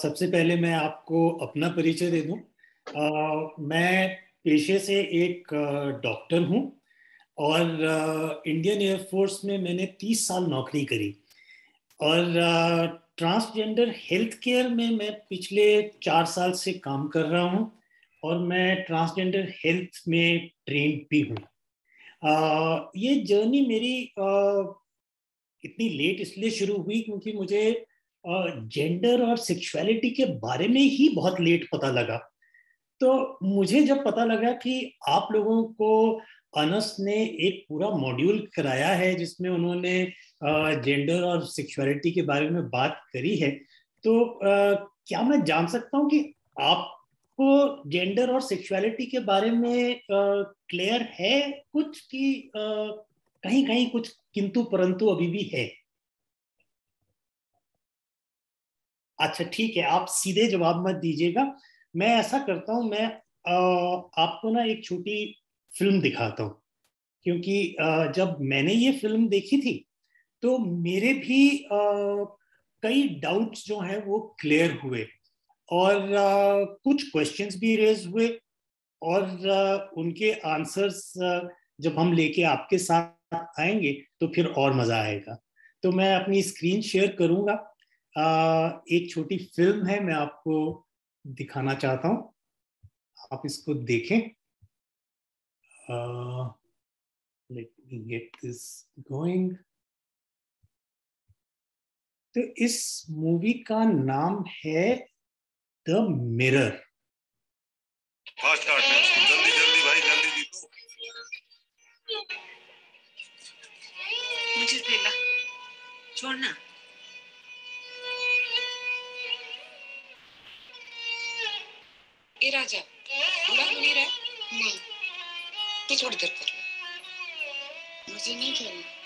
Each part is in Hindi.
सबसे पहले मैं आपको अपना परिचय दे दूं। मैं पेशे से एक डॉक्टर हूं और इंडियन एयरफोर्स में मैंने 30 साल नौकरी करी। और ट्रांसजेंडर हेल्थ केयर में मैं पिछले 4 साल से काम कर रहा हूं और मैं ट्रांसजेंडर हेल्थ में ट्रेंड भी हूं। ये जर्नी मेरी इतनी लेट इसलिए शुरू हुई क्योंकि मुझे जेंडर और सेक्सुअलिटी के बारे में ही बहुत लेट पता लगा। तो मुझे जब पता लगा कि आप लोगों को अनस ने एक पूरा मॉड्यूल कराया है जिसमें उन्होंने जेंडर और सेक्सुअलिटी के बारे में बात करी है, तो क्या मैं जान सकता हूँ कि आपको जेंडर और सेक्सुअलिटी के बारे में क्लियर है कुछ, कि कहीं कहीं कुछ किंतु परंतु अभी भी है? अच्छा, ठीक है, आप सीधे जवाब मत दीजिएगा। मैं ऐसा करता हूं, मैं आपको ना एक छोटी फिल्म दिखाता हूं, क्योंकि जब मैंने ये फिल्म देखी थी तो मेरे भी कई डाउट्स जो हैं वो क्लियर हुए और कुछ क्वेश्चंस भी रेज हुए। और उनके आंसर्स जब हम लेके आपके साथ आएंगे तो फिर और मजा आएगा। तो मैं अपनी स्क्रीन शेयर करूंगा। एक छोटी फिल्म है, मैं आपको दिखाना चाहता हूं, आप इसको देखें। Let me get this going. तो इस मूवी का नाम है द मिरर। फास्ट काट में उसको, जल्दी जल्दी भाई, जल्दी जीतो। मुझे दे ला, छोड़ना। ए राजा, बुला क्यों नहीं रहा? नहीं, तू थोड़ी देर कर ले। मुझे नहीं खेलना।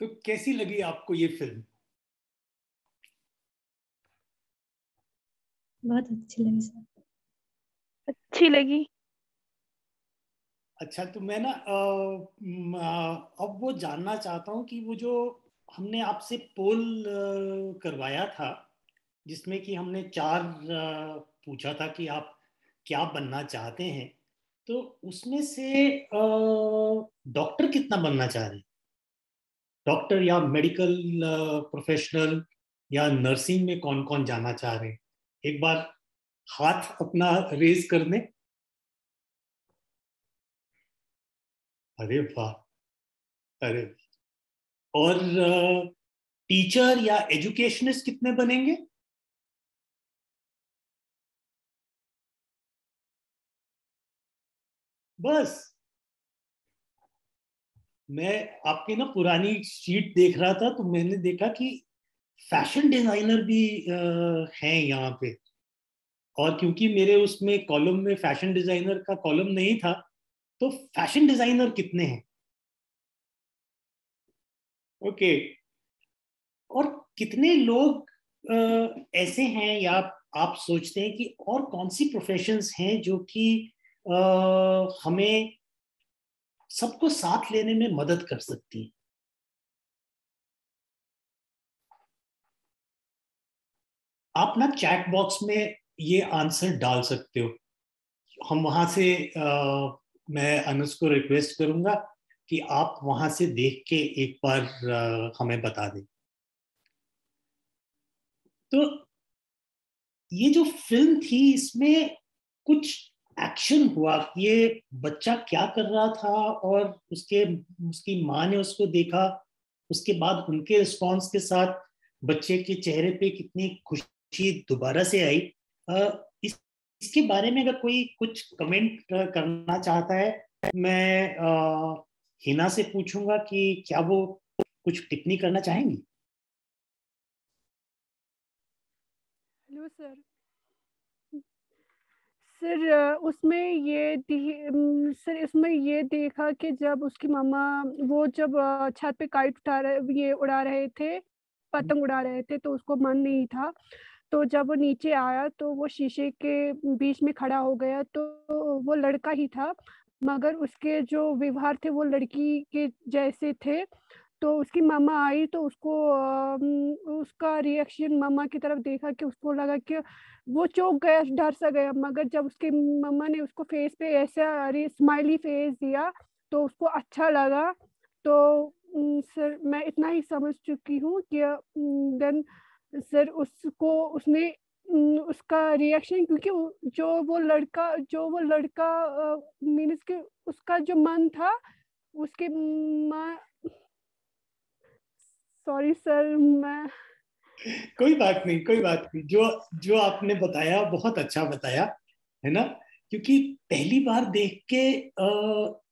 तो कैसी लगी आपको ये फिल्म? बहुत अच्छी लगी सर। अच्छी लगी। अच्छा, तो मैं ना अब वो जानना चाहता हूँ कि वो जो हमने आपसे पोल करवाया था, जिसमें कि हमने चार पूछा था कि आप क्या बनना चाहते हैं, तो उसमें से डॉक्टर कितना बनना चाह रहे हैं? डॉक्टर या मेडिकल प्रोफेशनल या नर्सिंग में कौन कौन जाना चाह रहे हैं? एक बार हाथ अपना रेज कर दें। अरे वाह, अरे। और टीचर या एजुकेशनिस्ट कितने बनेंगे? बस। मैं आपकी ना पुरानी शीट देख रहा था तो मैंने देखा कि फैशन डिजाइनर भी हैं यहाँ पे। और क्योंकि मेरे उसमें कॉलम में फैशन डिजाइनर का कॉलम नहीं था, तो फैशन डिजाइनर कितने हैं? ओके। और कितने लोग ऐसे हैं या आप सोचते हैं कि और कौन सी प्रोफेशंस हैं जो कि हमें सबको साथ लेने में मदद कर सकती हैं? आप ना चैट बॉक्स में ये आंसर डाल सकते हो। हम वहां से मैं अनुज को रिक्वेस्ट करूंगा कि आप वहां से देख के एक बार हमें बता दें। तो ये जो फिल्म थी इसमें कुछ एक्शन हुआ, ये बच्चा क्या कर रहा था और उसके उसकी माँ ने उसको देखा, उसके बाद उनके रिस्पॉन्स के साथ बच्चे के चेहरे पे कितनी खुशी दोबारा से आई। इसके बारे में अगर कोई कुछ कमेंट करना चाहता है, मैं हिना से पूछूंगा कि क्या वो कुछ टिप्पणी करना चाहेंगी। Hello sir. सर उसमें सर इसमें ये देखा कि जब उसकी मम्मा वो जब छत पे काइट ये उड़ा रहे थे, पतंग उड़ा रहे थे, तो उसको मन नहीं था। तो जब वो नीचे आया तो वो शीशे के बीच में खड़ा हो गया, तो वो लड़का ही था, मगर उसके जो व्यवहार थे वो लड़की के जैसे थे। तो उसकी मामा आई तो उसको उसका रिएक्शन मामा की तरफ देखा कि उसको लगा कि वो चौंक गया, डर सा गया। मगर जब उसके मामा ने उसको फेस पे ऐसा स्माइली फेस दिया तो उसको अच्छा लगा। तो सर मैं इतना ही समझ चुकी हूँ कि देन सर उसको उसने उसका रिएक्शन, क्योंकि जो वो लड़का मीन्स कि उसका जो मन था उसके माँ। सॉरी सर मैं। कोई बात नहीं, कोई बात नहीं। जो जो आपने बताया बहुत अच्छा बताया, है ना? क्योंकि पहली बार देख के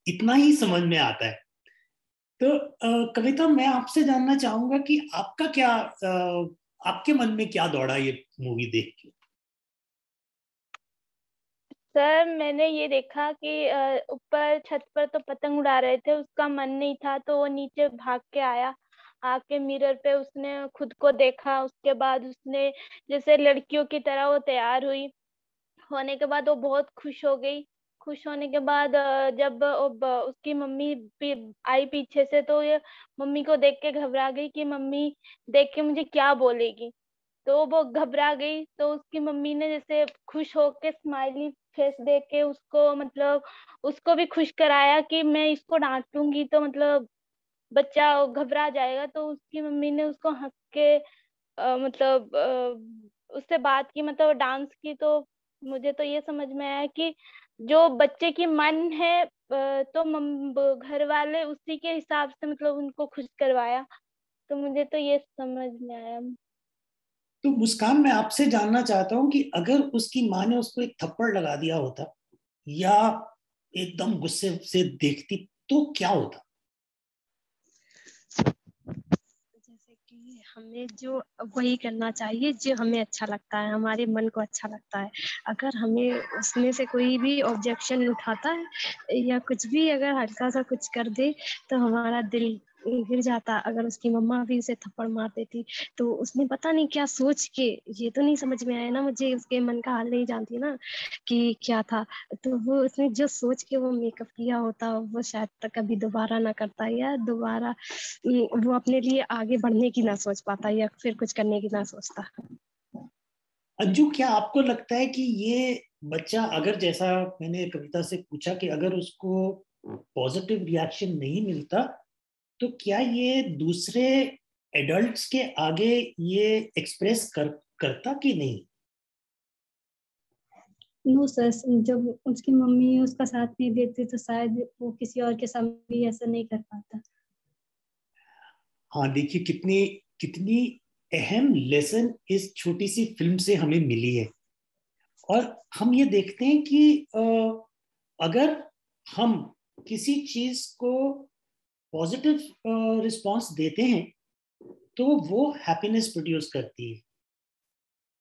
इतना ही समझ में आता है। तो कविता, मैं आपसे जानना चाहूंगा कि आपका क्या आपके मन में क्या दौड़ा ये मूवी देख के? सर मैंने ये देखा कि ऊपर छत पर तो पतंग उड़ा रहे थे, उसका मन नहीं था तो वो नीचे भाग के आया। आके मिरर पे उसने खुद को देखा, उसके बाद उसने जैसे लड़कियों की तरह वो तैयार हुई। होने के बाद वो बहुत खुश हो गई। खुश होने के बाद जब उसकी मम्मी आई पीछे से, तो ये मम्मी को देख के घबरा गई कि मम्मी देख के मुझे क्या बोलेगी। तो वो घबरा गई, तो उसकी मम्मी ने जैसे खुश होके स्माइली फेस देख के उसको मतलब उसको भी खुश कराया कि मैं इसको डांटूंगी तो मतलब बच्चा घबरा जाएगा। तो उसकी मम्मी ने उसको हंस के मतलब उससे बात की, मतलब डांस की। तो मुझे तो ये समझ में आया कि जो बच्चे की मन है तो घर वाले उसी के हिसाब से मतलब उनको खुश करवाया। तो मुझे तो ये समझ में आया। तो मुस्कान, मैं आपसे जानना चाहता हूँ कि अगर उसकी माँ ने उसको एक थप्पड़ लगा दिया होता या एकदम गुस्से से देखती तो क्या होता? जैसे कि हमें जो वही करना चाहिए जो हमें अच्छा लगता है, हमारे मन को अच्छा लगता है। अगर हमें उसमें से कोई भी ऑब्जेक्शन उठाता है या कुछ भी अगर हल्का सा कुछ कर दे तो हमारा दिल गिर जाता। अगर उसकी मम्मा भी उसे थप्पड़ मार देती तो उसने पता नहीं क्या सोच के, ये तो नहीं समझ में आया ना, मुझे उसके मन का हाल नहीं जानती ना कि क्या था। तो वो उसने जो सोच के वो मेकअप किया होता वो शायद तक कभी दोबारा ना करता, या दोबारा वो अपने लिए आगे बढ़ने की ना सोच पाता या फिर कुछ करने की ना सोचता। अंजू, क्या आपको लगता है कि ये बच्चा, अगर जैसा मैंने कविता से पूछा कि अगर उसको पॉजिटिव रिएक्शन नहीं मिलता, तो क्या ये दूसरे एडल्ट्स के आगे ये एक्सप्रेस करता कि नहीं? नो सर, जब उसकी मम्मी उसका साथ नहीं देती तो शायद वो किसी और के सामने भी ऐसा नहीं कर पाता। हाँ, देखिए कितनी कितनी अहम लेसन इस छोटी सी फिल्म से हमें मिली है। और हम ये देखते हैं कि अगर हम किसी चीज को पॉजिटिव रिस्पांस देते हैं तो वो हैप्पीनेस प्रोड्यूस करती है।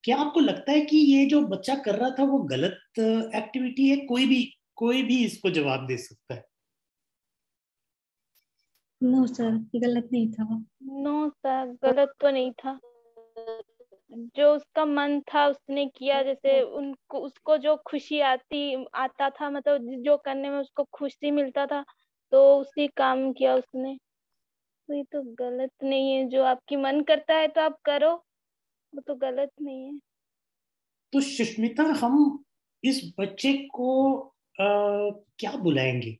क्या आपको लगता है कि ये जो बच्चा कर रहा था वो गलत एक्टिविटी है? कोई भी इसको जवाब दे सकता है। नो सर, गलत नहीं था। नो सर, गलत तो नहीं था। जो उसका मन था उसने किया, जैसे उनको उसको जो खुशी आता था, मतलब जो करने में उसको खुशी मिलता था तो उसी काम किया उसने। तो ये तो गलत नहीं है, जो आपकी मन करता है तो आप करो, वो तो गलत नहीं है। तो सुष्मिता, हम इस बच्चे को क्या बुलाएंगे?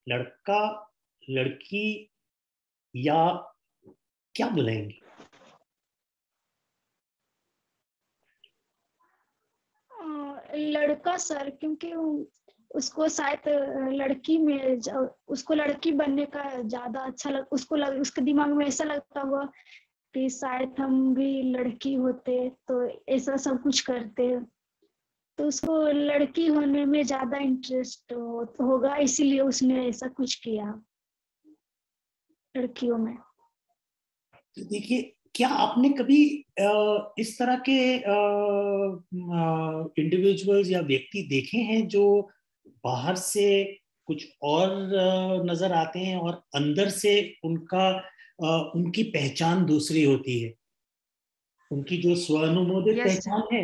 लड़का, लड़की, या क्या बुलाएंगे? लड़का सर, क्योंकि उसको शायद लड़की में उसको लड़की बनने का ज्यादा अच्छा उसके दिमाग में ऐसा लगता हुआ कि शायद हम भी लड़की होते तो ऐसा सब कुछ करते, तो उसको लड़की होने में ज्यादा इंटरेस्ट होगा, इसीलिए उसने ऐसा कुछ किया लड़कियों में। तो देखिए, क्या आपने कभी इस तरह के इंडिविजुअल्स या व्यक्ति देखे हैं जो बाहर से कुछ और नजर आते हैं और अंदर से उनकी पहचान दूसरी होती है? उनकी जो स्वानुमोदित पहचान है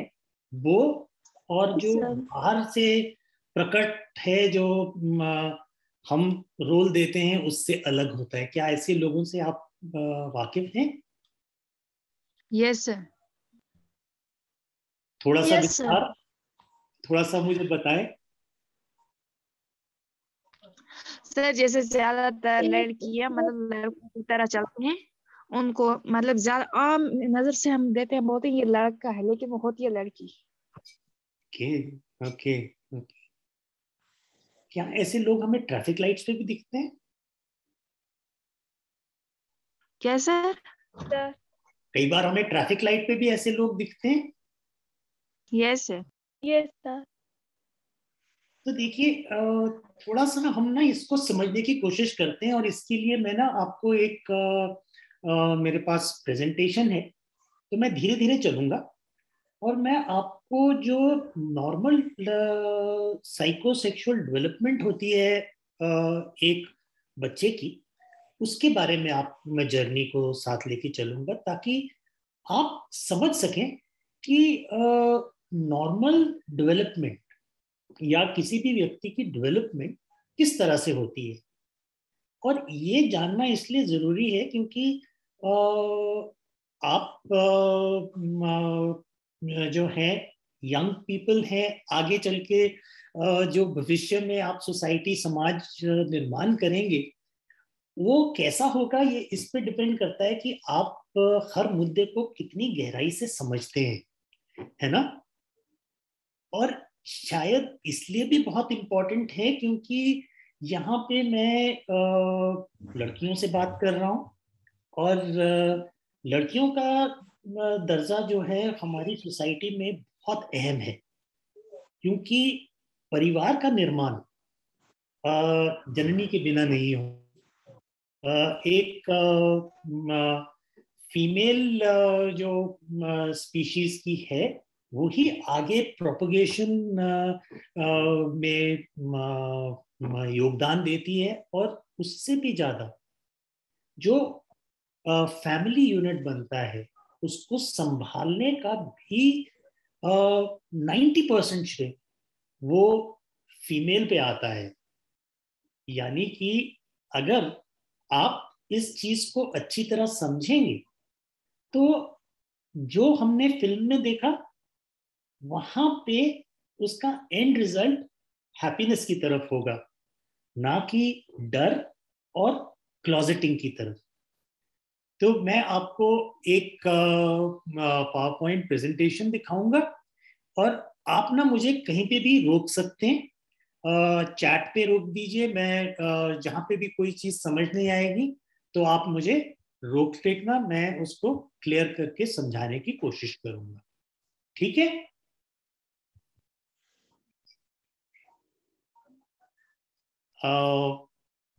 वो, और जो सर बाहर से प्रकट है जो हम रोल देते हैं उससे अलग होता है। क्या ऐसे लोगों से आप वाकिफ हैं? Yes sir. थोड़ा सा यस सर। विस्तार, थोड़ा सा मुझे बताएं। सर जैसे ज्यादातर लड़कियां मतलब लड़कों की तरह चलते हैं, उनको मतलब ज्यादा आम नजर से हम देते हैं, बोलते हैं ये लड़का है लेकिन वो होती है लड़की। Okay, okay, okay. क्या ऐसे लोग हमें ट्रैफिक लाइट्स पे भी दिखते हैं? क्या सर? कई बार हमें ट्रैफिक लाइट पे भी ऐसे लोग दिखते हैं। Yes sir. Yes sir. तो देखिए, थोड़ा सा हम ना इसको समझने की कोशिश करते हैं, और इसके लिए मैं ना आपको एक मेरे पास प्रेजेंटेशन है, तो मैं धीरे धीरे चलूंगा और मैं आपको जो नॉर्मल साइकोसेक्सुअल डेवलपमेंट होती है एक बच्चे की, उसके बारे में मैं जर्नी को साथ लेके चलूंगा, ताकि आप समझ सकें कि नॉर्मल डेवलपमेंट या किसी भी व्यक्ति की डेवलपमेंट किस तरह से होती है। और ये जानना इसलिए जरूरी है क्योंकि आप जो है यंग पीपल हैं, आगे चल के जो भविष्य में आप सोसाइटी समाज निर्माण करेंगे वो कैसा होगा, ये इस पे डिपेंड करता है कि आप हर मुद्दे को कितनी गहराई से समझते हैं, है ना? और शायद इसलिए भी बहुत इम्पोर्टेंट है क्योंकि यहाँ पे मैं लड़कियों से बात कर रहा हूँ, और लड़कियों का दर्जा जो है हमारी सोसाइटी में बहुत अहम है, क्योंकि परिवार का निर्माण जननी के बिना नहीं हो। एक फीमेल जो स्पीशीज की है वो ही आगे प्रोपगेशन में योगदान देती है, और उससे भी ज्यादा जो फैमिली यूनिट बनता है उसको संभालने का भी 90% श्रेय वो फीमेल पे आता है। यानी कि अगर आप इस चीज को अच्छी तरह समझेंगे तो जो हमने फिल्म में देखा वहां पे उसका एंड रिजल्ट हैप्पीनेस की तरफ होगा, ना कि डर और क्लोजेटिंग की तरफ। तो मैं आपको एक पावर पॉइंट प्रेजेंटेशन दिखाऊंगा और आप ना मुझे कहीं पे भी रोक सकते हैं, चैट पे रोक दीजिए, मैं जहाँ पे भी कोई चीज समझ नहीं आएगी तो आप मुझे रोक देना, मैं उसको क्लियर करके समझाने की कोशिश करूंगा, ठीक है?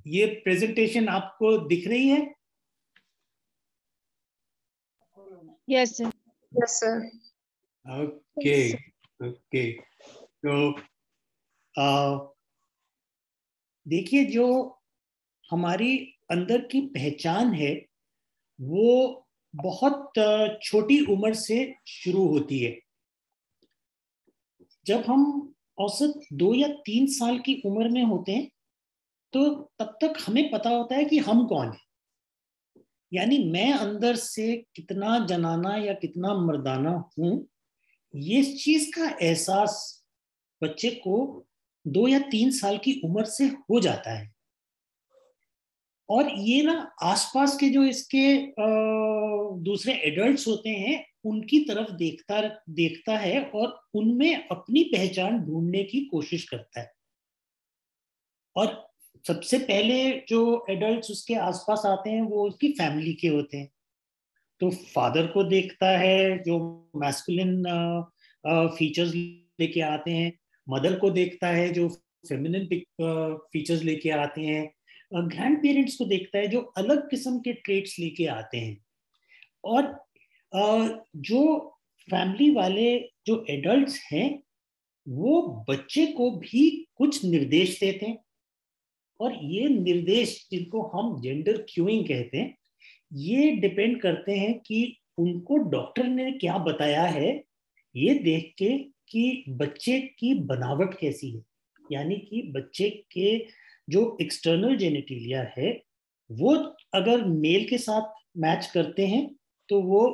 ये प्रेजेंटेशन आपको दिख रही है? Yes sir. Yes sir. Okay okay, तो देखिए, जो हमारी अंदर की पहचान है वो बहुत छोटी उम्र से शुरू होती है। जब हम औसत 2 या 3 साल की उम्र में होते हैं तो तब तक हमें पता होता है कि हम कौन हैं, यानी मैं अंदर से कितना जनाना या कितना मर्दाना हूं, ये चीज का एहसास बच्चे को 2 या 3 साल की उम्र से हो जाता है। और ये ना आसपास के जो इसके दूसरे एडल्ट्स होते हैं उनकी तरफ देखता है और उनमें अपनी पहचान ढूंढने की कोशिश करता है। और सबसे पहले जो एडल्ट्स उसके आसपास आते हैं वो उसकी फैमिली के होते हैं। तो फादर को देखता है जो मैस्कुलिन फीचर्स लेके आते हैं, मदर को देखता है जो फेमिनिन फीचर्स लेके आते हैं, ग्रैंड पेरेंट्स को देखता है जो अलग किस्म के ट्रेट्स लेके आते हैं। और जो फैमिली वाले जो एडल्ट्स हैं वो बच्चे को भी कुछ निर्देश देते हैं, और ये निर्देश जिनको हम जेंडर क्यूइंग कहते हैं, ये डिपेंड करते हैं कि उनको डॉक्टर ने क्या बताया है, ये देख के कि बच्चे की बनावट कैसी है, यानी कि बच्चे के जो एक्सटर्नल जेनिटलिया है वो अगर मेल के साथ मैच करते हैं तो वो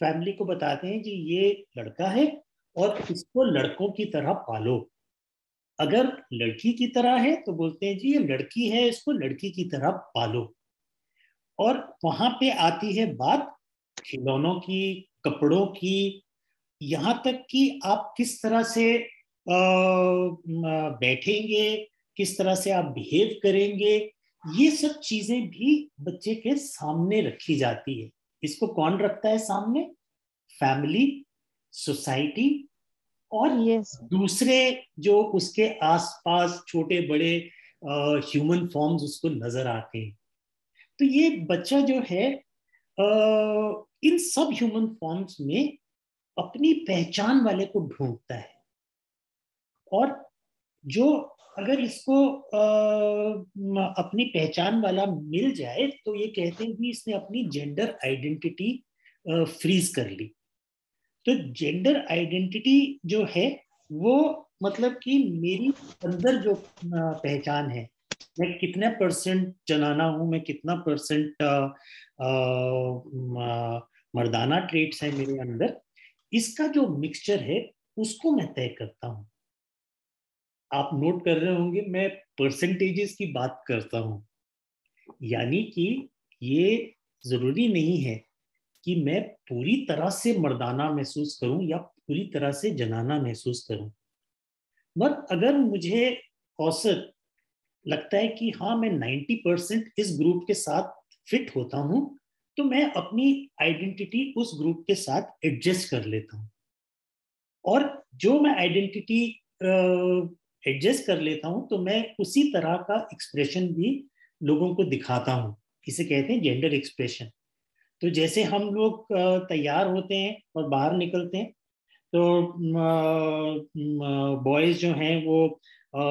फैमिली को बताते हैं कि ये लड़का है और इसको लड़कों की तरह पालो। अगर लड़की की तरह है तो बोलते हैं जी ये लड़की है, इसको लड़की की तरह पालो। और वहां पे आती है बात खिलौनों की, कपड़ों की, यहाँ तक कि आप किस तरह से बैठेंगे, किस तरह से आप बिहेव करेंगे, ये सब चीजें भी बच्चे के सामने रखी जाती है। इसको कौन रखता है सामने? फैमिली, सोसाइटी और दूसरे जो उसके आसपास छोटे बड़े ह्यूमन फॉर्म्स उसको नजर आते हैं। तो ये बच्चा जो है इन सब ह्यूमन फॉर्म्स में अपनी पहचान वाले को ढूंढता है, और जो अगर इसको अपनी पहचान वाला मिल जाए तो ये कहते हैं कि इसने अपनी जेंडर आइडेंटिटी फ्रीज कर ली। तो जेंडर आइडेंटिटी जो है वो मतलब कि मेरी अंदर जो पहचान है, मैं कितने परसेंट जनाना हूं, मैं कितना परसेंट मर्दाना ट्रेट्स है मेरे अंदर, इसका जो मिक्सचर है उसको मैं तय करता हूं। आप नोट कर रहे होंगे मैं परसेंटेजेस की बात करता हूं, यानी कि ये जरूरी नहीं है कि मैं पूरी तरह से मर्दाना महसूस करूं या पूरी तरह से जनाना महसूस करूं। मगर अगर मुझे औसत लगता है कि हाँ मैं 90% इस ग्रुप के साथ फिट होता हूं, तो मैं अपनी आइडेंटिटी उस ग्रुप के साथ एडजस्ट कर लेता हूं। और जो मैं आइडेंटिटी एडजस्ट कर लेता हूं तो मैं उसी तरह का एक्सप्रेशन भी लोगों को दिखाता हूं। इसे कहते हैं जेंडर एक्सप्रेशन। तो जैसे हम लोग तैयार होते हैं और बाहर निकलते हैं तो बॉयज जो हैं वो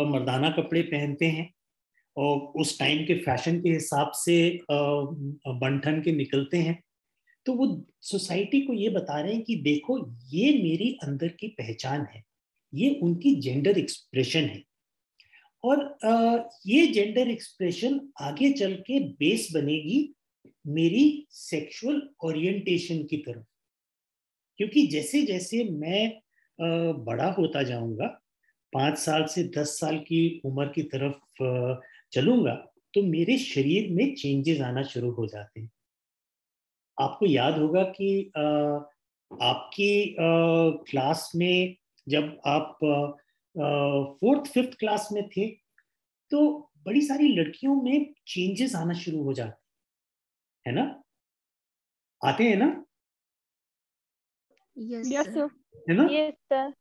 मर्दाना कपड़े पहनते हैं और उस टाइम के फैशन के हिसाब से बन ठन के निकलते हैं। तो वो सोसाइटी को ये बता रहे हैं कि देखो ये मेरी अंदर की पहचान है, ये उनकी जेंडर एक्सप्रेशन है। और ये जेंडर एक्सप्रेशन आगे चल के बेस बनेगी मेरी सेक्सुअल ओरिएंटेशन की तरफ, क्योंकि जैसे जैसे मैं बड़ा होता जाऊंगा, 5 साल से 10 साल की उम्र की तरफ चलूंगा, तो मेरे शरीर में चेंजेस आना शुरू हो जाते हैं। आपको याद होगा कि आपकी क्लास में जब आप 4th 5th क्लास में थे तो बड़ी सारी लड़कियों में चेंजेस आना शुरू हो जाते है ना, आते हैं ना? Yes sir. है ना? Yes sir.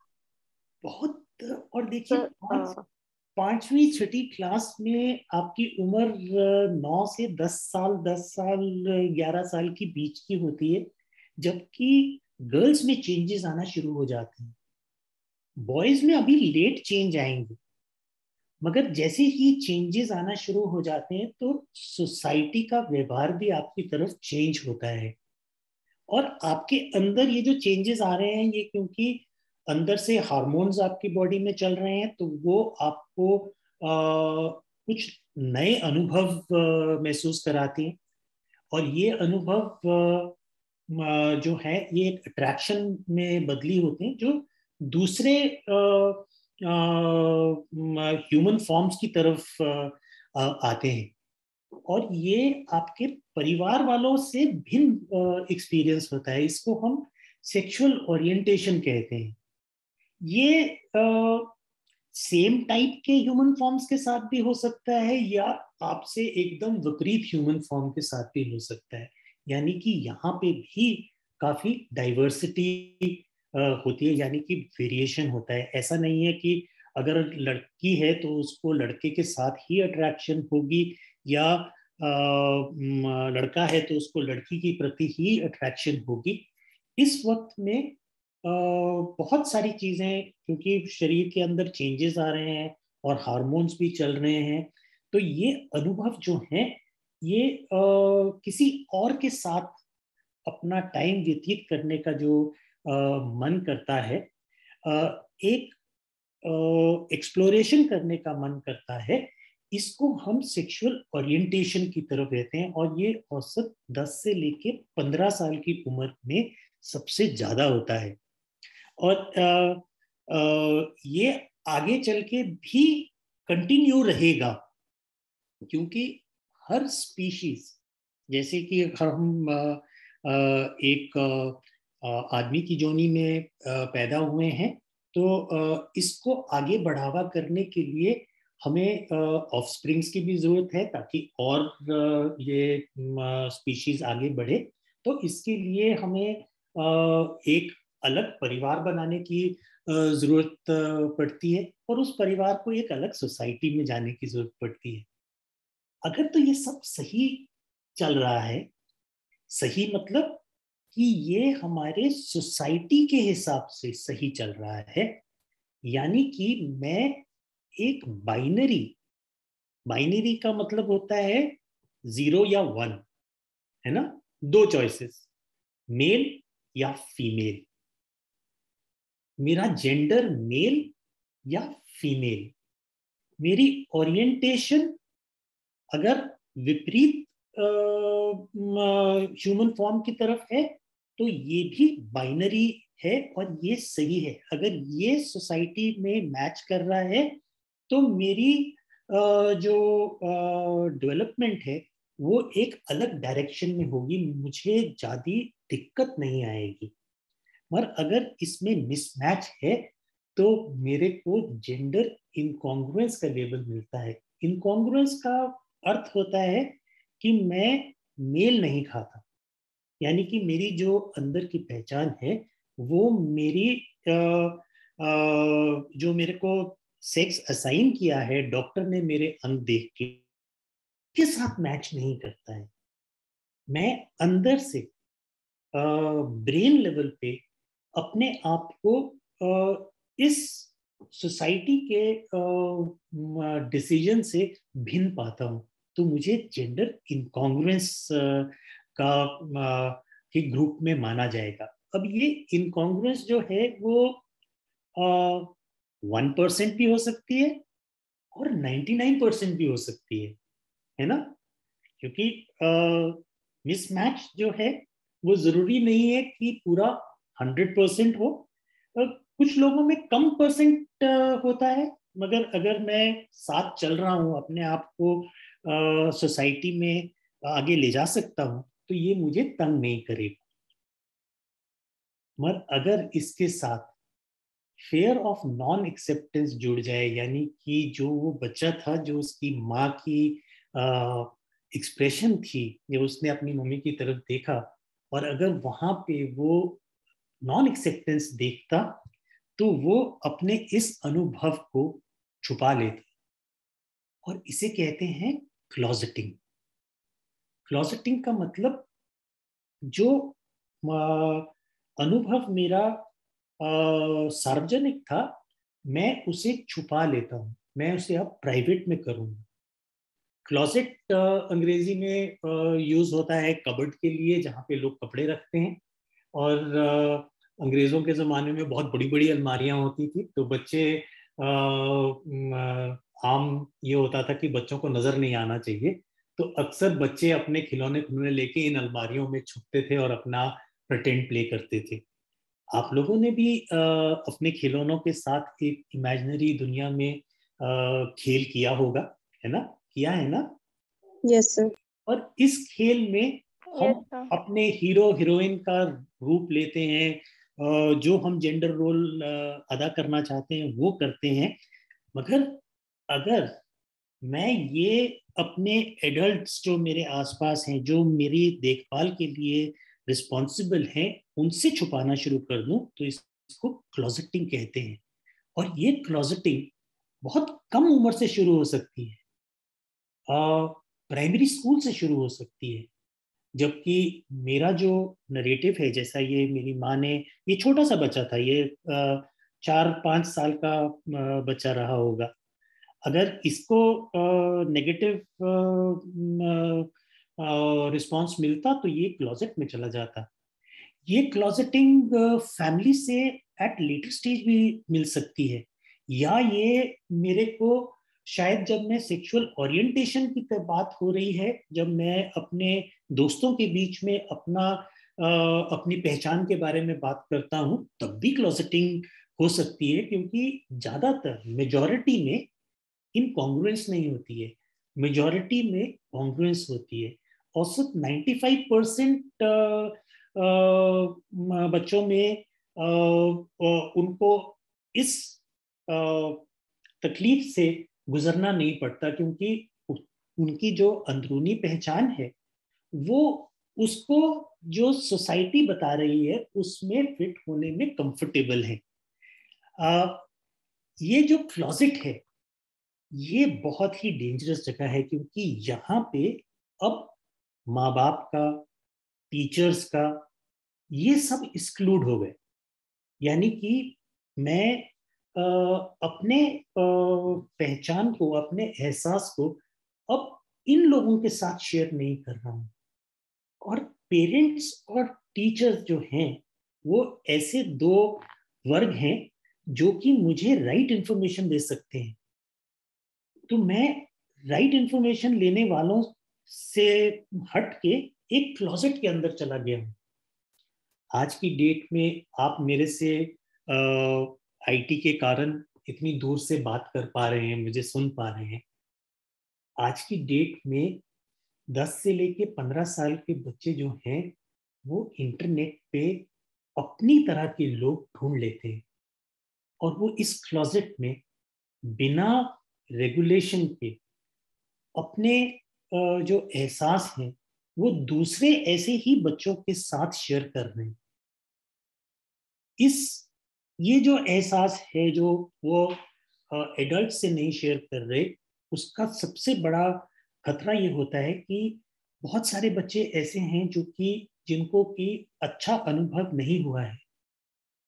बहुत। और देखिए 5वीं 6ठी क्लास में आपकी उम्र 9 से 10 साल 11 साल की बीच की होती है, जबकि गर्ल्स में चेंजेस आना शुरू हो जाते हैं। बॉयज में अभी लेट चेंज आएंगे, मगर जैसे ही चेंजेस आना शुरू हो जाते हैं तो सोसाइटी का व्यवहार भी आपकी तरफ चेंज होता है। और आपके अंदर ये जो चेंजेस आ रहे हैं, ये क्योंकि अंदर से हार्मोन्स आपकी बॉडी में चल रहे हैं, तो वो आपको कुछ नए अनुभव महसूस कराते हैं। और ये अनुभव जो है ये एक अट्रैक्शन में बदली होते हैं, जो दूसरे ह्यूमन फॉर्म्स की तरफ आते हैं। और ये आपके परिवार वालों से भिन्न एक्सपीरियंस होता है। इसको हम सेक्सुअल ओरिएंटेशन कहते हैं। ये सेम टाइप के ह्यूमन फॉर्म्स के साथ भी हो सकता है, या आपसे एकदम विपरीत ह्यूमन फॉर्म के साथ भी हो सकता है। यानी कि यहाँ पे भी काफी डाइवर्सिटी होती है, यानी कि वेरिएशन होता है। ऐसा नहीं है कि अगर लड़की है तो उसको लड़के के साथ ही अट्रैक्शन होगी, या लड़का है तो उसको लड़की के प्रति ही अट्रैक्शन होगी। इस वक्त में बहुत सारी चीजें, क्योंकि शरीर के अंदर चेंजेस आ रहे हैं और हार्मोन्स भी चल रहे हैं, तो ये अनुभव जो है ये किसी और के साथ अपना टाइम व्यतीत करने का जो मन करता है, एक एक्सप्लोरेशन करने का मन करता है, इसको हम सेक्सुअल ओरिएंटेशन की तरफ रहते हैं। और ये औसत 10 से लेके 15 साल की उम्र में सबसे ज्यादा होता है। और ये आगे चल के भी कंटिन्यू रहेगा, क्योंकि हर स्पीशीज, जैसे कि हम एक आदमी की जोनी में पैदा हुए हैं, तो इसको आगे बढ़ावा करने के लिए हमें ऑफस्प्रिंग्स की भी जरूरत है, ताकि और ये स्पीशीज आगे बढ़े। तो इसके लिए हमें एक अलग परिवार बनाने की जरूरत पड़ती है, और उस परिवार को एक अलग सोसाइटी में जाने की जरूरत पड़ती है। अगर तो ये सब सही चल रहा है, सही मतलब कि ये हमारे सोसाइटी के हिसाब से सही चल रहा है, यानी कि मैं एक बाइनरी का मतलब होता है 0 या 1, है ना, 2 चॉइसेस, मेल या फीमेल। मेरा जेंडर मेल या फीमेल, मेरी ओरिएंटेशन अगर विपरीत ह्यूमन फॉर्म की तरफ है तो ये भी बाइनरी है और ये सही है। अगर ये सोसाइटी में मैच कर रहा है तो मेरी जो डेवलपमेंट है वो एक अलग डायरेक्शन में होगी, मुझे ज्यादा दिक्कत नहीं आएगी। मगर अगर इसमें मिसमैच है तो मेरे को जेंडर इनकॉन्ग्रुएंस का लेवल मिलता है। इनकॉन्ग्रुएंस का अर्थ होता है कि मैं मेल नहीं खाता, यानी कि मेरी जो अंदर की पहचान है वो मेरी जो मेरे को सेक्स असाइन किया है डॉक्टर ने मेरे अंग देख के साथ मैच नहीं करता है। मैं अंदर से ब्रेन लेवल पे अपने आप को इस सोसाइटी के डिसीजन से भिन्न पाता हूँ, तो मुझे जेंडर इनकॉन्ग्रुएंस के ग्रुप में माना जाएगा। अब ये इनकॉन्ग्रुएंस जो है वो 1% भी हो सकती है और 99% भी हो सकती है ना, क्योंकि मिसमैच जो है वो जरूरी नहीं है कि पूरा 100% हो। कुछ लोगों में कम परसेंट होता है, मगर अगर मैं साथ चल रहा हूँ, अपने आप को सोसाइटी में आगे ले जा सकता हूँ, तो ये मुझे तंग नहीं करेगा। मगर अगर इसके साथ फेयर ऑफ नॉन एक्सेप्टेंस जुड़ जाए, यानी कि जो वो बच्चा था, जो उसकी माँ की एक्सप्रेशन थी, जो उसने अपनी मम्मी की तरफ देखा, और अगर वहां पे वो नॉन एक्सेप्टेंस देखता तो वो अपने इस अनुभव को छुपा लेता, और इसे कहते हैं क्लोजेटिंग। क्लोजेटिंग का मतलब जो अनुभव मेरा सार्वजनिक था, मैं उसे छुपा लेता हूँ, मैं उसे अब प्राइवेट में करूँगा। क्लोजेट अंग्रेजी में यूज होता है कबर्ड के लिए, जहाँ पे लोग कपड़े रखते हैं, और अंग्रेजों के ज़माने में बहुत बड़ी बड़ी अलमारियां होती थी, तो बच्चे आम ये होता था कि बच्चों को नजर नहीं आना चाहिए, तो अक्सर बच्चे अपने खिलौने खिलौने लेके इन अलमारियों में छुपते थे और अपना प्रेटेंड प्ले करते थे। आप लोगों ने भी अपने खिलौनों के साथ एक इमेजिनरी दुनिया में खेल किया होगा, है ना? किया है ना? Yes sir. और इस खेल में हम अपने हीरो हीरोइन का रूप लेते हैं, जो हम जेंडर रोल अदा करना चाहते हैं वो करते हैं। मगर अगर मैं ये अपने एडल्ट्स जो मेरे आसपास हैं, जो मेरी देखभाल के लिए रिस्पॉन्सिबल हैं, उनसे छुपाना शुरू कर दूं, तो इसको क्लोजेटिंग कहते हैं। और ये क्लोजेटिंग बहुत कम उम्र से शुरू हो सकती है, प्राइमरी स्कूल से शुरू हो सकती है। जबकि मेरा जो नरेटिव है, जैसा ये मेरी माँ ने, ये छोटा सा बच्चा था, ये 4-5 साल का बच्चा रहा होगा, अगर इसको नेगेटिव रिस्पांस मिलता तो ये क्लोजेट में चला जाता। ये क्लोजेटिंग फैमिली से एट लेटर स्टेज भी मिल सकती है, या ये मेरे को शायद जब मैं सेक्सुअल ओरिएंटेशन की बात हो रही है, जब मैं अपने दोस्तों के बीच में अपनी पहचान के बारे में बात करता हूं, तब भी क्लोजेटिंग हो सकती है, क्योंकि ज्यादातर मेजॉरिटी में इनकॉन्ग्रुएंस नहीं होती है, मेजॉरिटी में कॉन्ग्रुएंस होती है। औसत 95% बच्चों में उनको इस तकलीफ से गुजरना नहीं पड़ता, क्योंकि उनकी जो अंदरूनी पहचान है वो उसको जो सोसाइटी बता रही है उसमें फिट होने में कंफर्टेबल है। ये जो क्लोजेट है ये बहुत ही डेंजरस जगह है, क्योंकि यहाँ पे अब माँ बाप का, टीचर्स का, ये सब एक्सक्लूड हो गए। यानी कि मैं अपने पहचान को, अपने एहसास को अब इन लोगों के साथ शेयर नहीं कर रहा हूँ। और पेरेंट्स और टीचर्स जो हैं वो ऐसे दो वर्ग हैं जो कि मुझे राइट इंफॉर्मेशन दे सकते हैं, तो मैं राइट इंफॉर्मेशन लेने वालों से हट के एक क्लोजेट के अंदर चला गया हूँ। आज की डेट में आप मेरे से आईटी के कारण इतनी दूर से बात कर पा रहे हैं, मुझे सुन पा रहे हैं। आज की डेट में 10 से लेके 15 साल के बच्चे जो हैं वो इंटरनेट पे अपनी तरह के लोग ढूंढ लेते हैं, और वो इस क्लोजेट में बिना रेगुलेशन के अपने जो एहसास हैं वो दूसरे ऐसे ही बच्चों के साथ शेयर कर रहे हैं। ये जो एहसास है जो वो एडल्ट से नहीं शेयर कर रहे, उसका सबसे बड़ा खतरा ये होता है कि बहुत सारे बच्चे ऐसे हैं जो कि जिनको कि अच्छा अनुभव नहीं हुआ है,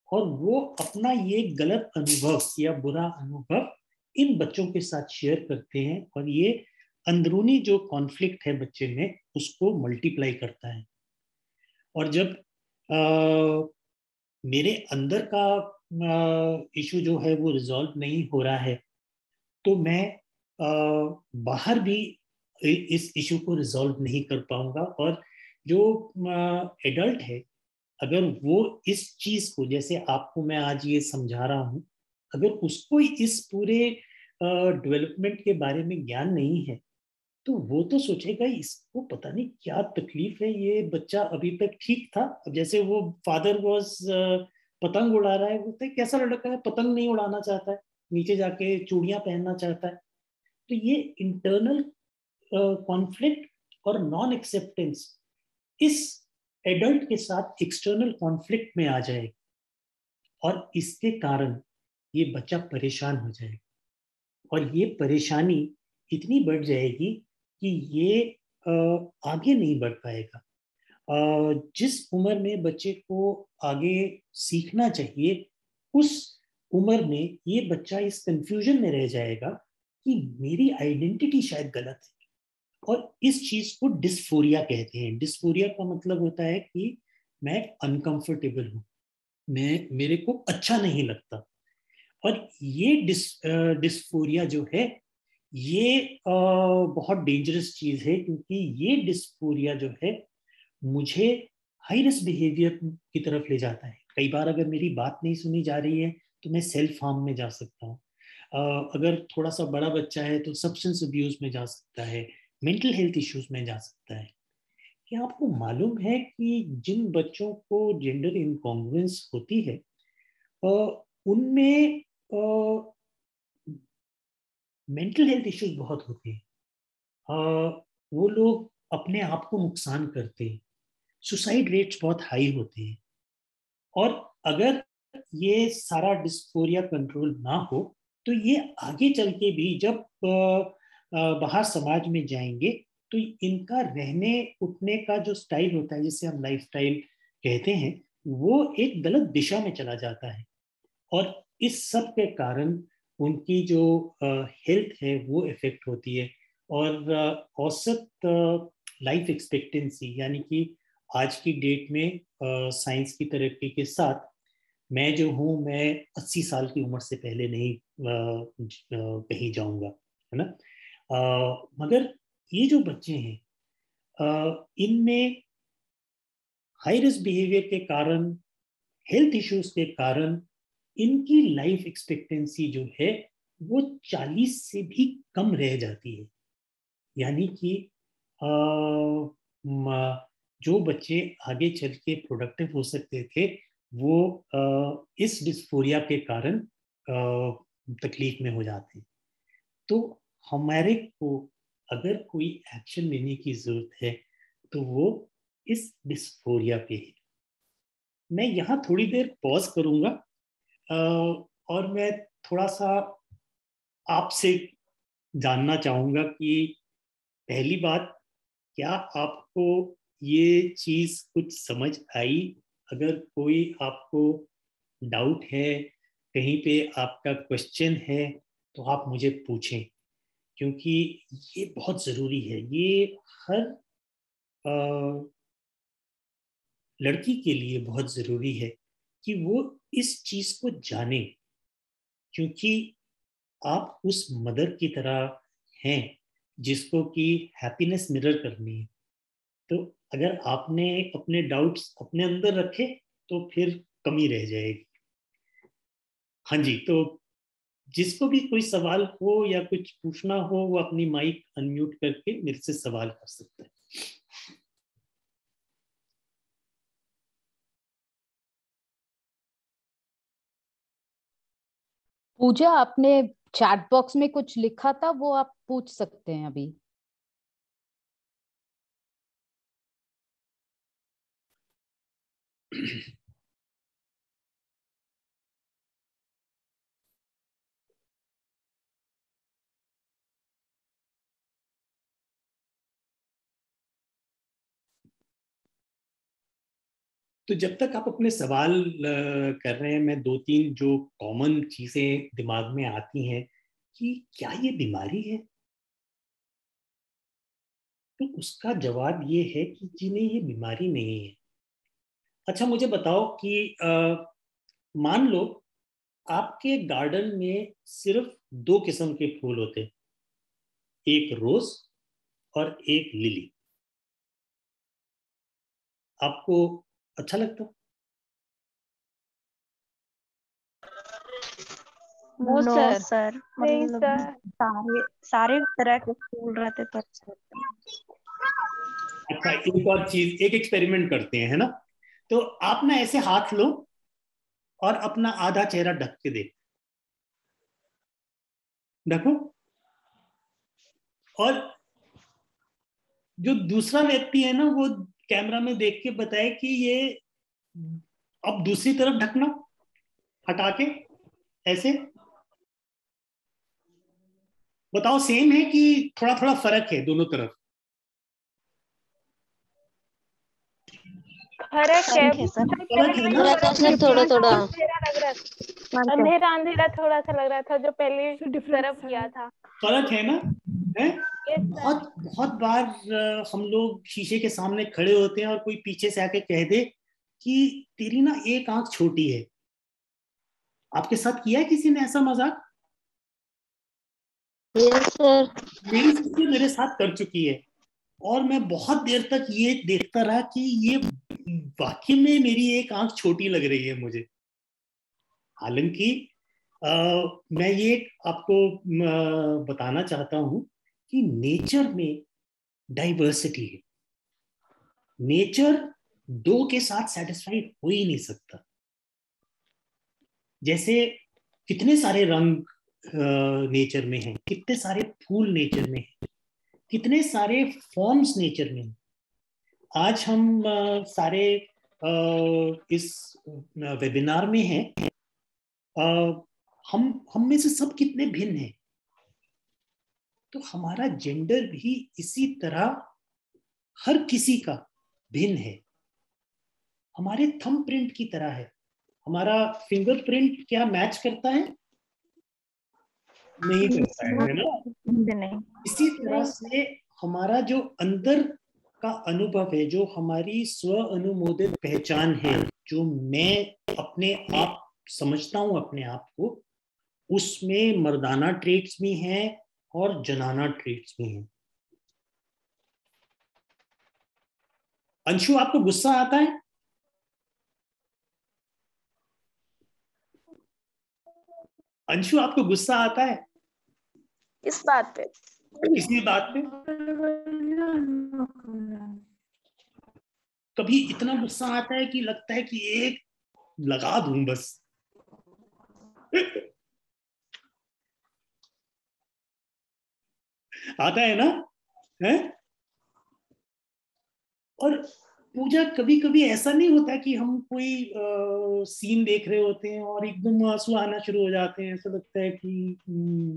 और वो अपना ये गलत अनुभव या बुरा अनुभव इन बच्चों के साथ शेयर करते हैं, और ये अंदरूनी जो कॉन्फ्लिक्ट है बच्चे में उसको मल्टीप्लाई करता है। और जब मेरे अंदर का इशू जो है वो रिजॉल्व नहीं हो रहा है, तो मैं बाहर भी इस इशू को रिजॉल्व नहीं कर पाऊंगा। और जो एडल्ट है, अगर वो इस चीज को, जैसे आपको मैं आज ये समझा रहा हूँ, अगर उसको इस पूरे डेवलपमेंट के बारे में ज्ञान नहीं है, तो वो तो सोचेगा इसको पता नहीं क्या तकलीफ है, ये बच्चा अभी तक ठीक था। अब जैसे वो फादर वाज पतंग उड़ा रहा है, बोलते हैं कैसा लड़का है, पतंग नहीं उड़ाना चाहता है, नीचे जाके चूड़ियां पहनना चाहता है। तो ये इंटरनल कॉन्फ्लिक्ट और नॉन एक्सेप्टेंस इस एडल्ट के साथ एक्सटर्नल कॉन्फ्लिक्ट में आ जाएगी और इसके कारण ये बच्चा परेशान हो जाएगा और ये परेशानी इतनी बढ़ जाएगी कि ये आगे नहीं बढ़ पाएगा। जिस उम्र में बच्चे को आगे सीखना चाहिए उस उम्र में ये बच्चा इस कंफ्यूजन में रह जाएगा कि मेरी आइडेंटिटी शायद गलत है, और इस चीज को डिस्फोरिया कहते हैं। डिस्फोरिया का मतलब होता है कि मैं अनकंफर्टेबल हूँ, मेरे को अच्छा नहीं लगता। और ये डिस्फोरिया जो है ये बहुत डेंजरस चीज है, क्योंकि ये डिस्फोरिया जो है मुझे हाई रिस्क बिहेवियर की तरफ ले जाता है। कई बार अगर मेरी बात नहीं सुनी जा रही है तो मैं सेल्फ हार्म में जा सकता हूँ। अगर थोड़ा सा बड़ा बच्चा है तो सब्सटेंस अब्यूज में जा सकता है, मेंटल हेल्थ इश्यूज में जा सकता है। क्या आपको मालूम है कि जिन बच्चों को जेंडर इनकॉन्ग्रुएंस होती है उनमें मेंटल हेल्थ इश्यूज बहुत होते हैं। वो लोग अपने आप को नुकसान करते हैं, सुसाइड रेट्स बहुत हाई होते हैं। और अगर ये सारा डिस्फोरिया कंट्रोल ना हो तो ये आगे चल के भी जब बाहर समाज में जाएंगे तो इनका रहने उठने का जो स्टाइल होता है, जिसे हम लाइफ स्टाइल कहते हैं, वो एक गलत दिशा में चला जाता है। और इस सब के कारण उनकी जो हेल्थ है वो इफेक्ट होती है। और औसत लाइफ एक्सपेक्टेंसी, यानी कि आज की डेट में साइंस की तरक्की के साथ मैं जो हूँ, मैं 80 साल की उम्र से पहले नहीं कहीं जाऊंगा, है ना। मगर ये जो बच्चे हैं इनमें हाई रिस्क बिहेवियर के कारण, हेल्थ इश्यूज के कारण इनकी लाइफ एक्सपेक्टेंसी जो है वो 40 से भी कम रह जाती है। यानी कि जो बच्चे आगे चल के प्रोडक्टिव हो सकते थे वो इस डिस्फोरिया के कारण तकलीफ में हो जाते हैं। तो हमारे को अगर कोई एक्शन लेने की जरूरत है तो वो इस डिस्फोरिया पे है। मैं यहाँ थोड़ी देर पॉज करूंगा और मैं थोड़ा सा आपसे जानना चाहूंगा कि पहली बात, क्या आपको ये चीज कुछ समझ आई? अगर कोई आपको डाउट है, कहीं पे आपका क्वेश्चन है, तो आप मुझे पूछें, क्योंकि ये बहुत जरूरी है। ये हर लड़की के लिए बहुत जरूरी है कि वो इस चीज को जाने, क्योंकि आप उस मदर की तरह हैं जिसको कि हैप्पीनेस मिरर करनी है। तो अगर आपने अपने डाउट्स अपने अंदर रखे तो फिर कमी रह जाएगी। हाँ जी, तो जिसको भी कोई सवाल हो या कुछ पूछना हो वो अपनी माइक अनम्यूट करके मेरे से सवाल कर सकता है। पूजा, आपने चैट बॉक्स में कुछ लिखा था, वो आप पूछ सकते हैं अभी। तो जब तक आप अपने सवाल कर रहे हैं, मैं दो तीन जो कॉमन चीजें दिमाग में आती हैं कि क्या ये बीमारी है, तो उसका जवाब ये है कि जी नहीं, ये बीमारी नहीं है। अच्छा, मुझे बताओ कि मान लो आपके गार्डन में सिर्फ 2 किस्म के फूल होते, एक रोज और एक लिली, आपको अच्छा लगता? No sir. सर, नहीं मतलब सर। सारे तरह के फूल रहते तो अच्छा लगता है। अच्छा, एक और चीज, एक एक्सपेरिमेंट करते हैं, है ना। तो आप ना ऐसे हाथ लो और अपना आधा चेहरा ढक के देख, ढको। और जो दूसरा व्यक्ति है ना, वो कैमरा में देख के बताए कि ये अब दूसरी तरफ ढकना, हटा के ऐसे। बताओ सेम है कि थोड़ा थोड़ा फर्क है दोनों तरफ? फर्क है फर्क है ना? थोड़ा थोड़ा अंधेरा अंधेरा थोड़ा सा लग रहा था जो पहले तरफ किया था। फर्क है ना? है? बहुत बहुत बार हम लोग शीशे के सामने खड़े होते हैं और कोई पीछे से आके कह दे कि तेरी ना एक आंख छोटी है। आपके साथ किया है किसी ने ऐसा मजाक? Yes sir. मेरी सिस्टर मेरे साथ कर चुकी है और मैं बहुत देर तक ये देखता रहा कि ये वाकई में मेरी एक आंख छोटी लग रही है मुझे। हालांकि मैं ये आपको बताना चाहता हूं कि नेचर में डाइवर्सिटी है। नेचर दो के साथ सेटिस्फाइड हो ही नहीं सकता। जैसे कितने सारे रंग नेचर में हैं, कितने सारे फूल नेचर में हैं, कितने सारे फॉर्म्स नेचर में हैं। आज हम सारे इस वेबिनार में हैं। हम में से सब कितने भिन्न हैं। तो हमारा जेंडर भी इसी तरह हर किसी का भिन्न है। हमारे थंब प्रिंट की तरह है। हमारा फिंगरप्रिंट क्या मैच करता है? नहीं करता है ना? इसी तरह से हमारा जो अंदर का अनुभव है, जो हमारी स्व अनुमोदित पहचान है, जो मैं अपने आप समझता हूं अपने आप को, उसमें मर्दाना ट्रेट्स भी हैं और जनाना ट्रेट्स भी हैं। अंशु, आपको गुस्सा आता है? अंशु, आपको गुस्सा आता है? किस बात पे? किसी बात पे? कभी इतना गुस्सा आता है कि लगता है कि एक लगा दूं बस। आता है ना? है? और पूजा, कभी कभी ऐसा नहीं होता कि हम कोई सीन देख रहे होते हैं और एकदम आंसू आना शुरू हो जाते हैं। ऐसा लगता है कि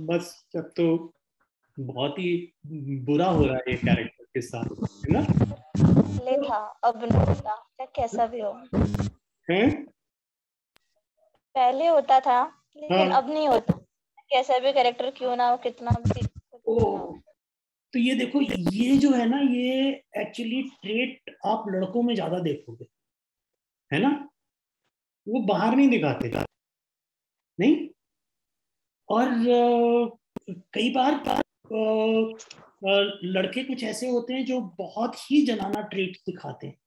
बस अब तो बहुत ही बुरा हो रहा है ये कैरेक्टर के साथ, है ना? पहले था, अब नहीं होता, चाहे कैसा भी हो। हैं? पहले होता था लेकिन हाँ। अब नहीं होता, कैसा भी कैरेक्टर क्यों ना हो, कितना भी। तो ये देखो, ये जो है ना, ये एक्चुअली ट्रेट आप लड़कों में ज्यादा देखोगे, है ना? वो बाहर नहीं दिखाते, नहीं। और कई बार लड़के कुछ ऐसे होते हैं जो बहुत ही जनाना ट्रेट दिखाते हैं।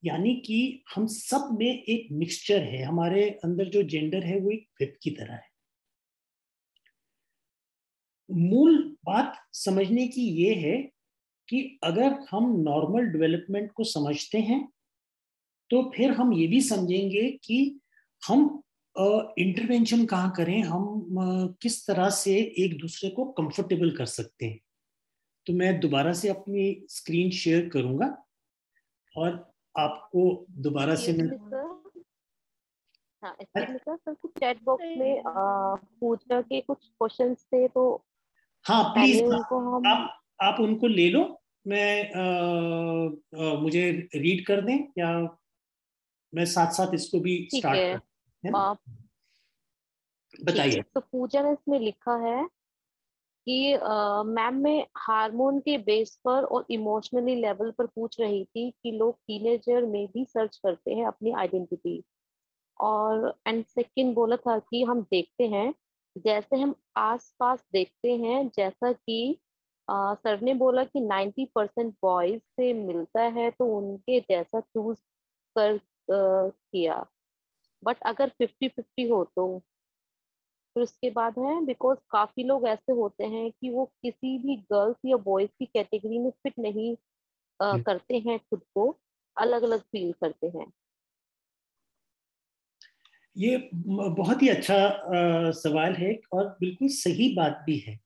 यानी कि हम सब में एक मिक्सचर है। हमारे अंदर जो जेंडर है वो एक व्हिप की तरह है। मूल बात समझने की ये है कि अगर हम नॉर्मल डेवलपमेंट को समझते हैं तो फिर हम ये भी समझेंगे कि हम इंटरवेंशन कहाँ करें, हम किस तरह से एक दूसरे को कंफर्टेबल कर सकते हैं। तो मैं दोबारा से अपनी स्क्रीन शेयर करूंगा और आपको दोबारा से मैं सर कुछ चैट बॉक्स में पूजा के कुछ क्वेश्चंस थे, तो हाँ प्लीज उनको हम आप उनको ले लो। मैं मुझे रीड कर दें या मैं साथ साथ इसको भी स्टार्ट कर? बताइए। तो पूजा ने इसमें लिखा है कि मैम मैं हार्मोन के बेस पर और इमोशनली लेवल पर पूछ रही थी कि लोग टीनेजर में भी सर्च करते हैं अपनी आइडेंटिटी। और एंड सेकंड बोला था कि हम देखते हैं जैसे हम आसपास देखते हैं, जैसा कि सर ने बोला कि 90% बॉयज से मिलता है तो उनके जैसा चूज कर किया। बट अगर 50-50 हो तो फिर उसके बाद है, बिकॉज काफी लोग ऐसे होते हैं कि वो किसी भी गर्ल्स या बॉयज की कैटेगरी में फिट नहीं करते हैं, खुद को अलग अलग फील करते हैं। ये बहुत ही अच्छा सवाल है और बिल्कुल सही बात भी है।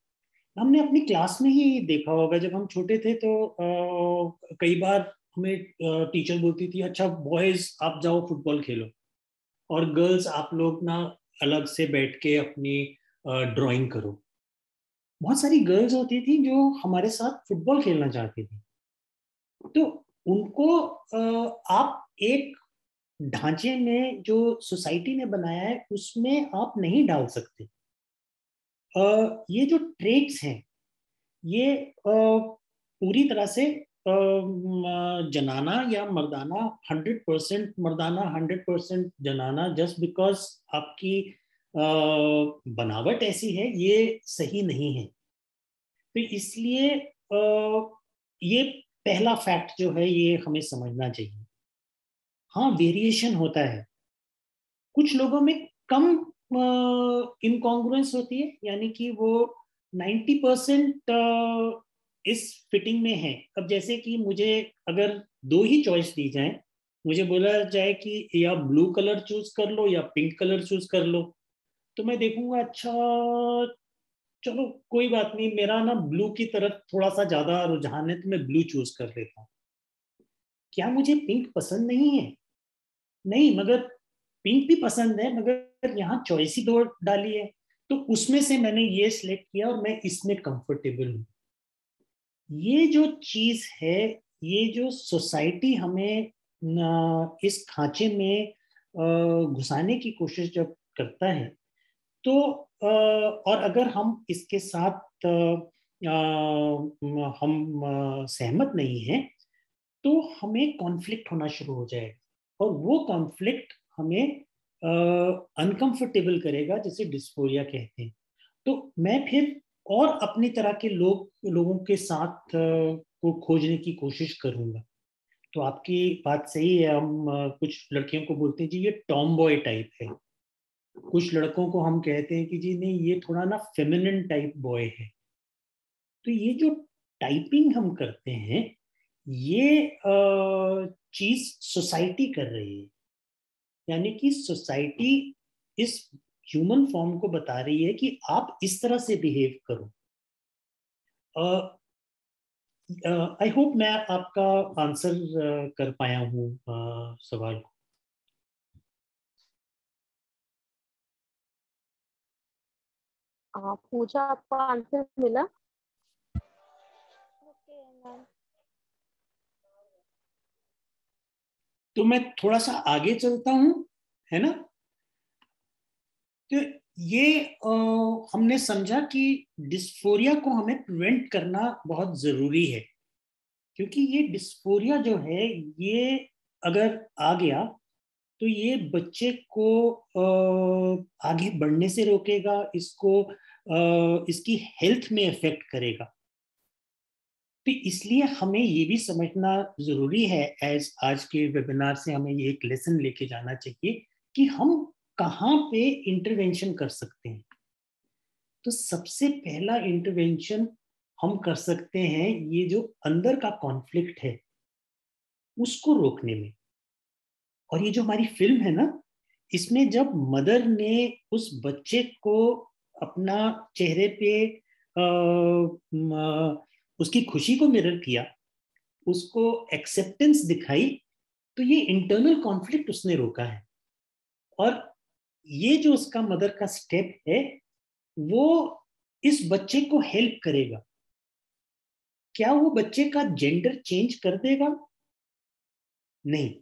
हमने अपनी क्लास में ही देखा होगा, जब हम छोटे थे तो कई बार हमें टीचर बोलती थी अच्छा बॉयज आप जाओ फुटबॉल खेलो, और गर्ल्स आप लोग ना अलग से बैठ के अपनी ड्राइंग करो। बहुत सारी गर्ल्स होती थी जो हमारे साथ फुटबॉल खेलना चाहती थी, तो उनको आप एक ढांचे में जो सोसाइटी ने बनाया है उसमें आप नहीं डाल सकते। ये जो ट्रेट्स हैं ये पूरी तरह से जनाना या मर्दाना, 100% मर्दाना 100% जनाना, जस्ट बिकॉज आपकी बनावट ऐसी है, ये सही नहीं है। तो इसलिए ये पहला फैक्ट जो है ये हमें समझना चाहिए। हाँ, वेरिएशन होता है, कुछ लोगों में कम इनकॉन्ग्रुएंस होती है, यानी कि वो 90% इस फिटिंग में है। अब जैसे कि मुझे अगर दो ही चॉइस दी जाए, मुझे बोला जाए कि या ब्लू कलर चूज कर लो या पिंक कलर चूज कर लो, तो मैं देखूंगा अच्छा चलो कोई बात नहीं, मेरा ना ब्लू की तरफ थोड़ा सा ज्यादा रुझान है तो मैं ब्लू चूज कर लेता हूँ। क्या मुझे पिंक पसंद नहीं है? नहीं, मगर पिंक भी पसंद है, मगर यहाँ चॉइस ही दो डाली है, तो उसमें से मैंने ये सिलेक्ट किया और मैं इसमें कंफर्टेबल हूँ। ये जो चीज है, ये जो सोसाइटी हमें इस खांचे में घुसाने की कोशिश जब करता है, तो और अगर हम इसके साथ हम सहमत नहीं हैं, तो हमें कॉन्फ्लिक्ट होना शुरू हो जाएगा, और वो कॉन्फ्लिक्ट हमें अनकंफर्टेबल करेगा, जिसे डिस्फोरिया कहते हैं। तो मैं फिर और अपनी तरह के लोगों के साथ को खोजने की कोशिश करूंगा। तो आपकी बात सही है, हम कुछ लड़कियों को बोलते हैं जी ये टॉम बॉय टाइप है, कुछ लड़कों को हम कहते हैं कि जी नहीं ये थोड़ा ना फेमिनिन टाइप बॉय है। तो ये जो टाइपिंग हम करते हैं, ये चीज सोसाइटी कर रही है, यानी कि सोसाइटी इस ह्यूमन फॉर्म को बता रही है कि आप इस तरह से बिहेव करो। आई होप मैं आपका आंसर कर पाया हूँ सवाल को। पूजा आपको आंसर मिला? तो मैं थोड़ा सा आगे चलता हूँ, है ना। तो ये हमने समझा कि डिस्फोरिया को हमें प्रिवेंट करना बहुत जरूरी है, क्योंकि ये डिस्फोरिया जो है ये अगर आ गया तो ये बच्चे को आगे बढ़ने से रोकेगा, इसको इसकी हेल्थ में इफेक्ट करेगा। तो इसलिए हमें ये भी समझना जरूरी है, एज आज के वेबिनार से हमें ये एक लेसन लेके जाना चाहिए कि हम कहाँ पे इंटरवेंशन कर सकते हैं। तो सबसे पहला इंटरवेंशन हम कर सकते हैं ये जो अंदर का कॉन्फ्लिक्ट है उसको रोकने में। और ये जो हमारी फिल्म है ना, इसमें जब मदर ने उस बच्चे को अपना चेहरे पे उसकी खुशी को मिरर किया, उसको एक्सेप्टेंस दिखाई, तो ये इंटरनल कॉन्फ्लिक्ट उसने रोका है। और ये जो उसका मदर का स्टेप है वो इस बच्चे को हेल्प करेगा। क्या वो बच्चे का जेंडर चेंज कर देगा? नहीं,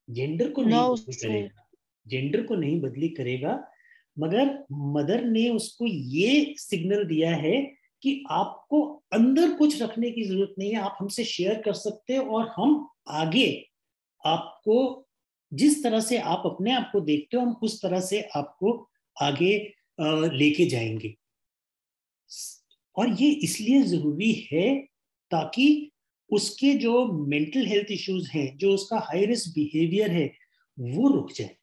जेंडर को नहीं बदली करेगा, जेंडर को नहीं बदली करेगा, मगर मदर ने उसको ये सिग्नल दिया है कि आपको अंदर कुछ रखने की जरूरत नहीं है, आप हमसे शेयर कर सकते हो, और हम आगे आपको जिस तरह से आप अपने आप को देखते हो हम उस तरह से आपको आगे लेके जाएंगे। और ये इसलिए जरूरी है ताकि उसके जो मेंटल हेल्थ इश्यूज हैं, जो उसका हाई रिस्क बिहेवियर है, वो रुक जाए।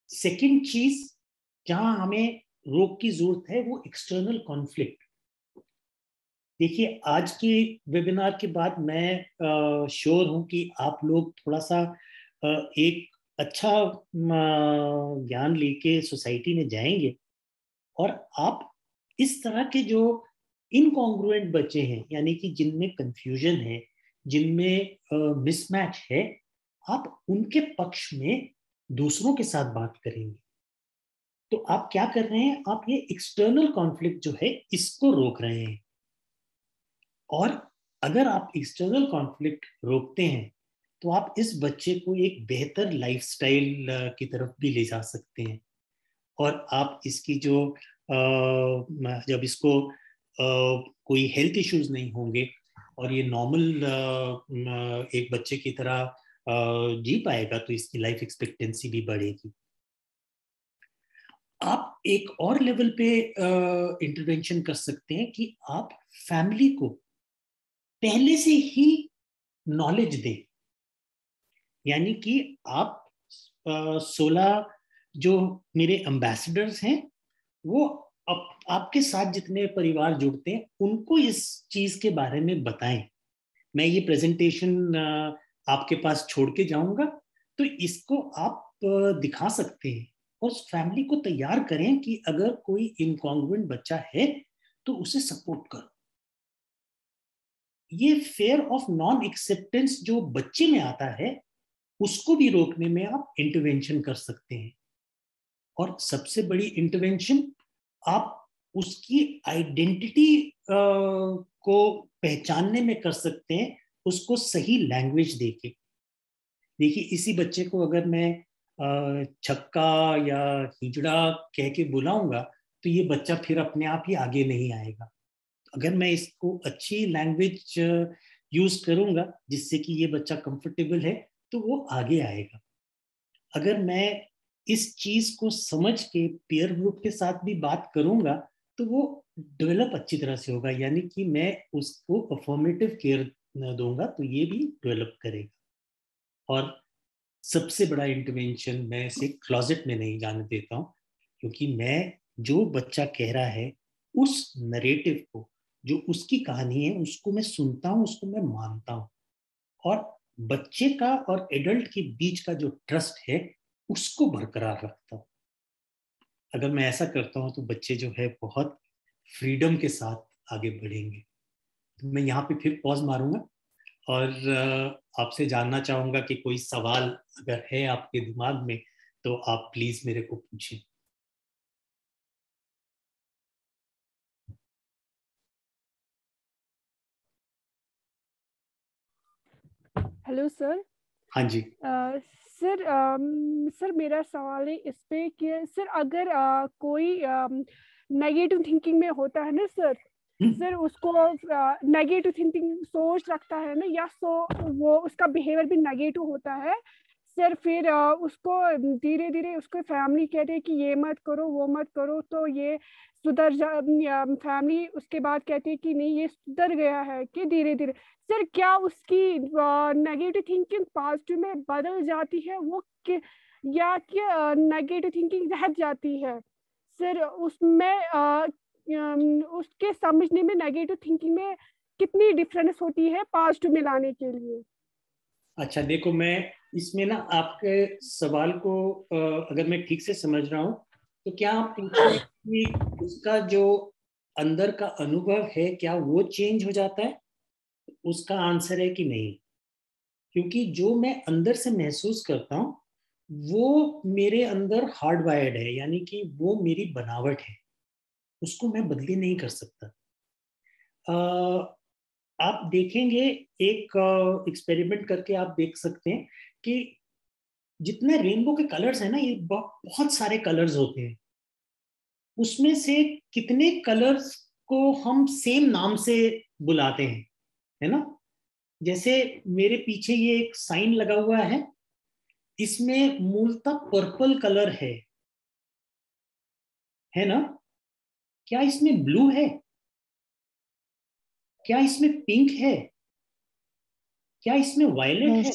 सेकंड चीज जहां हमें रोक की जरूरत है वो एक्सटर्नल कॉन्फ्लिक्ट। देखिए आज के वेबिनार के बाद मैं श्योर हूं कि आप लोग थोड़ा सा एक अच्छा ज्ञान लेके सोसाइटी में जाएंगे और आप इस तरह के जो इनकॉन्ग्रुएंट बच्चे हैं, यानी कि जिनमें कंफ्यूजन है, जिनमें मिसमैच है, आप उनके पक्ष में दूसरों के साथ बात करेंगे। तो आप क्या कर रहे हैं, आप ये एक्सटर्नल कॉन्फ्लिक्ट जो है इसको रोक रहे हैं। और अगर आप एक्सटर्नल कॉन्फ्लिक्ट रोकते हैं तो आप इस बच्चे को एक बेहतर लाइफस्टाइल की तरफ भी ले जा सकते हैं। और आप इसकी जो जब इसको कोई हेल्थ इश्यूज नहीं होंगे और ये नॉर्मल एक बच्चे की तरह जी पाएगा, तो इसकी लाइफ एक्सपेक्टेंसी भी बढ़ेगी। आप एक और लेवल पे इंटरवेंशन कर सकते हैं कि आप फैमिली को पहले से ही नॉलेज दें। यानी कि आप 16 जो मेरे एम्बेसडर्स हैं, वो आपके साथ जितने परिवार जुड़ते हैं उनको इस चीज के बारे में बताएं। मैं ये प्रेजेंटेशन आपके पास छोड़ के जाऊंगा, तो इसको आप दिखा सकते हैं और उस फैमिली को तैयार करें कि अगर कोई इनकॉन्ग्रुएंट बच्चा है तो उसे सपोर्ट करो। ये फेयर ऑफ नॉन एक्सेप्टेंस जो बच्चे में आता है, उसको भी रोकने में आप इंटरवेंशन कर सकते हैं। और सबसे बड़ी इंटरवेंशन आप उसकी आइडेंटिटी को पहचानने में कर सकते हैं, उसको सही लैंग्वेज देके। देखिए, इसी बच्चे को अगर मैं छक्का या हिजड़ा कह के बुलाऊंगा तो ये बच्चा फिर अपने आप ही आगे नहीं आएगा। अगर मैं इसको अच्छी लैंग्वेज यूज करूंगा जिससे कि ये बच्चा कंफर्टेबल है, तो वो आगे आएगा। अगर मैं इस चीज को समझ के पीयर ग्रुप के साथ भी बात करूंगा तो वो डेवलप अच्छी तरह से होगा। यानी कि मैं उसको अफर्मेटिव केयर दूंगा तो ये भी डेवलप करेगा। और सबसे बड़ा इंटरवेंशन, मैं इसे क्लोजेट में नहीं जाने देता हूँ, क्योंकि मैं जो बच्चा कह रहा है उस नरेटिव को, जो उसकी कहानी है, उसको मैं सुनता हूँ, उसको मैं मानता हूँ। और बच्चे का और एडल्ट के बीच का जो ट्रस्ट है उसको बरकरार रखता हूँ। अगर मैं ऐसा करता हूँ तो बच्चे जो है बहुत फ्रीडम के साथ आगे बढ़ेंगे। तो मैं यहाँ पे फिर पॉज मारूंगा और आपसे जानना चाहूंगा कि कोई सवाल अगर है आपके दिमाग में तो आप प्लीज मेरे को पूछें। Hello sir. हाँ जी। सर मेरा सवाल है इस पे कि सर अगर कोई नेगेटिव थिंकिंग में होता है ना सर उसको नेगेटिव थिंकिंग सोच रखता है ना, या वो उसका बिहेवियर भी नेगेटिव होता है सर, फिर उसको धीरे धीरे उसको फैमिली कहते हैं कि ये मत करो वो मत करो, तो ये सुधर फैमिली उसके बाद कहती है कि नहीं ये सुधर गया है कि धीरे धीरे। सर क्या उसकी नेगेटिव थिंकिंग पॉजिटिव में बदल जाती है वो या कि नेगेटिव थिंकिंग रह जाती है सर? उसमें उसके समझने में नेगेटिव थिंकिंग में कितनी डिफरेंस होती है पॉजिटिव में लाने के लिए? अच्छा देखो, मैं इसमें ना आपके सवाल को अगर मैं ठीक से समझ रहा हूँ तो क्या आप पूछ रहे हैं कि उसका जो अंदर का अनुभव है क्या वो चेंज हो जाता है? उसका आंसर है कि नहीं, क्योंकि जो मैं अंदर से महसूस करता हूँ वो मेरे अंदर हार्ड वायर्ड है, यानी कि वो मेरी बनावट है, उसको मैं बदली नहीं कर सकता। आप देखेंगे, एक एक्सपेरिमेंट करके आप देख सकते हैं कि जितने रेनबो के कलर्स हैं ना, ये बहुत सारे कलर्स होते हैं, उसमें से कितने कलर्स को हम सेम नाम से बुलाते हैं, है ना? जैसे मेरे पीछे ये एक साइन लगा हुआ है, इसमें मूलतः पर्पल कलर है ना? क्या इसमें ब्लू है? क्या इसमें पिंक है? क्या इसमें वायलेट है?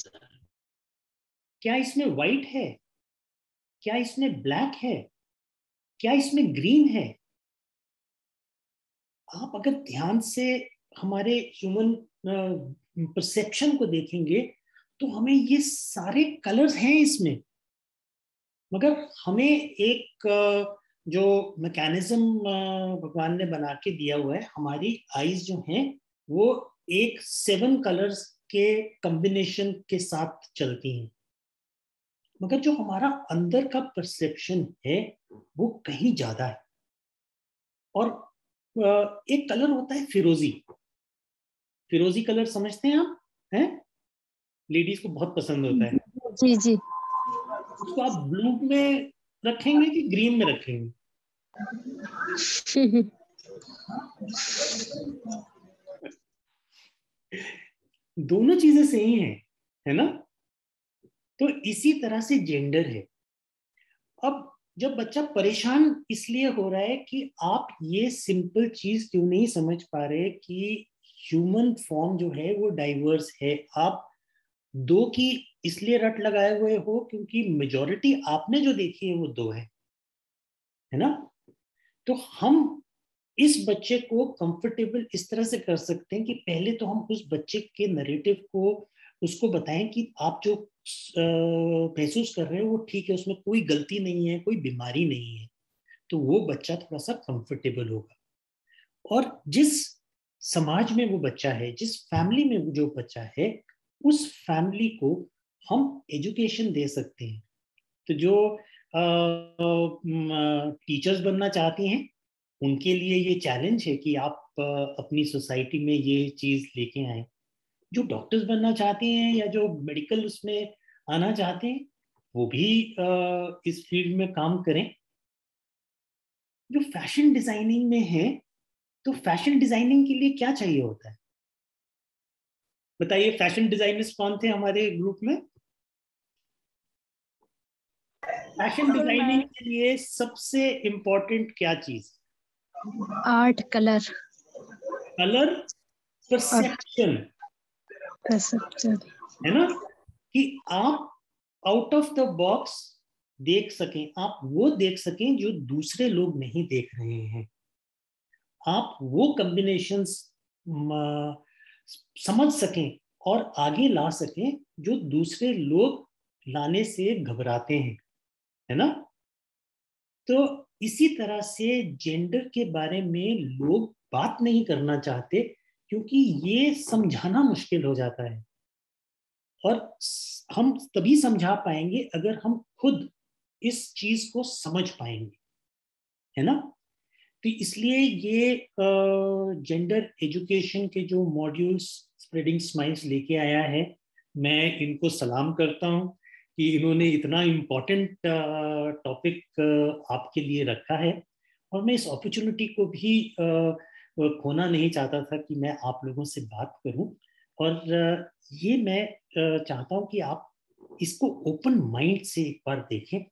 क्या इसमें व्हाइट है? क्या इसमें ब्लैक है? क्या इसमें ग्रीन है? आप अगर ध्यान से हमारे ह्यूमन परसेप्शन को देखेंगे तो हमें ये सारे कलर्स हैं इसमें, मगर हमें एक जो मैकेनिज्म भगवान ने बना के दिया हुआ है, हमारी आईज जो हैं वो एक 7 कलर्स के कॉम्बिनेशन के साथ चलती हैं, मगर जो हमारा अंदर का परसेप्शन है वो कहीं ज्यादा है। और एक कलर होता है फिरोजी, फिरोजी कलर समझते हैं आप? हैं, लेडीज को बहुत पसंद होता है। जी जी। उसको आप ब्लू में रखेंगे कि ग्रीन में रखेंगे? दोनों चीजें सही हैं, है ना? तो इसी तरह से जेंडर है। अब जब बच्चा परेशान इसलिए हो रहा है कि आप ये सिंपल चीज क्यों नहीं समझ पा रहे कि ह्यूमन फॉर्म जो है वो डाइवर्स है। आप दो की इसलिए रट लगाए हुए हो क्योंकि मेजॉरिटी आपने जो देखी है वो दो है ना? तो हम इस बच्चे को कंफर्टेबल इस तरह से कर सकते हैं कि पहले तो हम उस बच्चे के नैरेटिव को उसको बताएं कि आप जो महसूस कर रहे हो वो ठीक है, उसमें कोई गलती नहीं है, कोई बीमारी नहीं है। तो वो बच्चा थोड़ा सा कंफर्टेबल होगा। और जिस समाज में वो बच्चा है, जिस फैमिली में जो बच्चा है, उस फैमिली को हम एजुकेशन दे सकते हैं। तो जो टीचर्स बनना चाहती हैं उनके लिए ये चैलेंज है कि आप अपनी सोसाइटी में ये चीज लेके आए। जो डॉक्टर्स बनना चाहते हैं या जो मेडिकल उसमें आना चाहते हैं वो भी इस फील्ड में काम करें। जो फैशन डिजाइनिंग में है, तो फैशन डिजाइनिंग के लिए क्या चाहिए होता है बताइए? फैशन डिजाइनर्स कौन थे हमारे ग्रुप में? फैशन डिजाइनिंग के लिए सबसे इंपॉर्टेंट क्या चीज? Art, colour. कलर, परसेप्शन, है ना? कि आप आउट ऑफ द बॉक्स देख सकें, आप वो देख सकें जो दूसरे लोग नहीं देख रहे हैं। आप वो कॉम्बिनेशंस समझ सकें और आगे ला सकें जो दूसरे लोग लाने से घबराते हैं, है ना? तो इसी तरह से जेंडर के बारे में लोग बात नहीं करना चाहते क्योंकि ये समझाना मुश्किल हो जाता है। और हम तभी समझा पाएंगे अगर हम खुद इस चीज को समझ पाएंगे, है ना? तो इसलिए ये जेंडर एजुकेशन के जो मॉड्यूल्स स्प्रेडिंग स्माइल्स लेके आया है, मैं इनको सलाम करता हूँ कि इन्होंने इतना इम्पोर्टेंट टॉपिक आपके लिए रखा है। और मैं इस अपॉर्चुनिटी को भी खोना नहीं चाहता था कि मैं आप लोगों से बात करूं। और ये मैं चाहता हूं कि आप इसको ओपन माइंड से एक बार देखें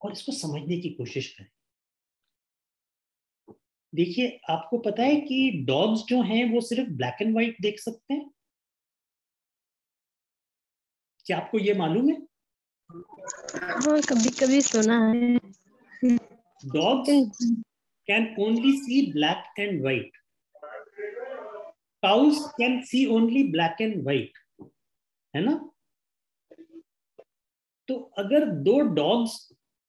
और इसको समझने की कोशिश करें। देखिए, आपको पता है कि डॉग्स जो हैं वो सिर्फ ब्लैक एंड व्हाइट देख सकते हैं? क्या आपको ये मालूम है? हाँ, कभी कभी सुना है। Dogs can only see black and white, cows can see only black and white, है ना? तो अगर दो डॉग्स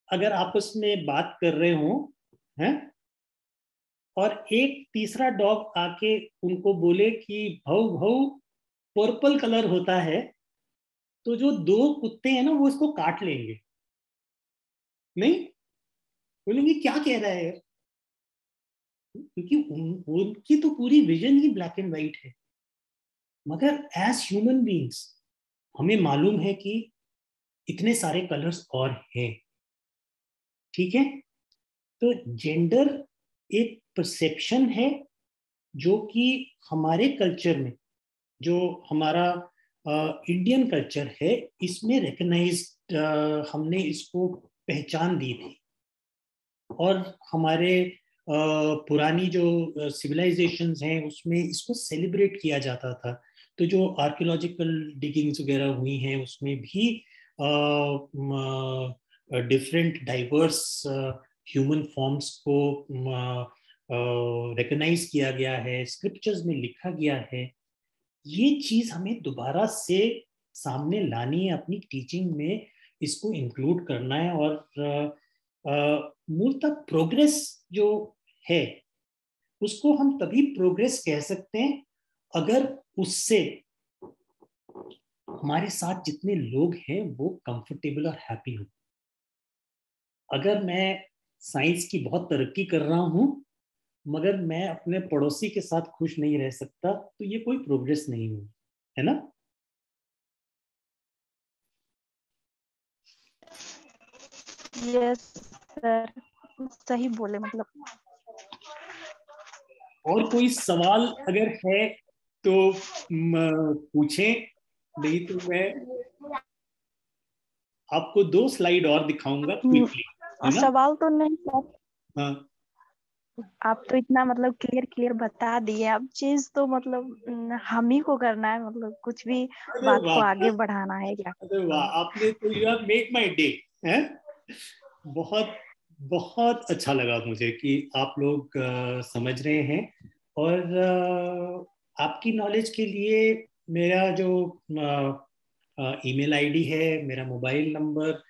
अगर आपस में बात कर रहे हो, हैं, और एक तीसरा डॉग आके उनको बोले कि भाऊ भाऊ पर्पल कलर होता है, तो जो दो कुत्ते हैं ना वो इसको काट लेंगे, नहीं बोलेंगे क्या कह रहा है यार, क्योंकि उनकी तो पूरी vision he black and white है। मगर एज ह्यूमन बीइंग्स हमें मालूम है कि इतने सारे कलर्स और हैं, ठीक है? तो जेंडर एक परसेप्शन है जो कि हमारे कल्चर में, जो हमारा इंडियन कल्चर है, इसमें रिकग्नाइज्ड, हमने इसको पहचान दी थी। और हमारे पुरानी जो सिविलाइजेशंस हैं उसमें इसको सेलिब्रेट किया जाता था। तो जो आर्कियोलॉजिकल डिगिंग्स वगैरह हुई हैं उसमें भी डिफरेंट डाइवर्स ह्यूमन फॉर्म्स को रिकग्नाइज किया गया है, स्क्रिप्चर्स में लिखा गया है। ये चीज हमें दोबारा से सामने लानी है अपनी टीचिंग में इसको इंक्लूड करना है। और मूलतः प्रोग्रेस जो है उसको हम तभी प्रोग्रेस कह सकते हैं अगर उससे हमारे साथ जितने लोग हैं वो कंफर्टेबल और हैप्पी हो। अगर मैं साइंस की बहुत तरक्की कर रहा हूं मगर मैं अपने पड़ोसी के साथ खुश नहीं रह सकता तो ये कोई प्रोग्रेस नहीं हुई, है ना? यस सर, सही बोले मतलब। और कोई सवाल अगर है तो पूछें, नहीं तो मैं आपको 2 स्लाइड और दिखाऊंगा क्विकली, है ना? सवाल तो नहीं सर, हाँ, आप तो इतना मतलब क्लियर बता दिए। अब चीज तो मतलब हम ही को करना है, मतलब कुछ भी बात को आगे बढ़ाना है क्या? अरे वाह, आपने तो you have make my day. हैं, बहुत बहुत अच्छा लगा मुझे कि आप लोग समझ रहे हैं। और आपकी नॉलेज के लिए मेरा जो ईमेल आईडी है, मेरा मोबाइल नंबर,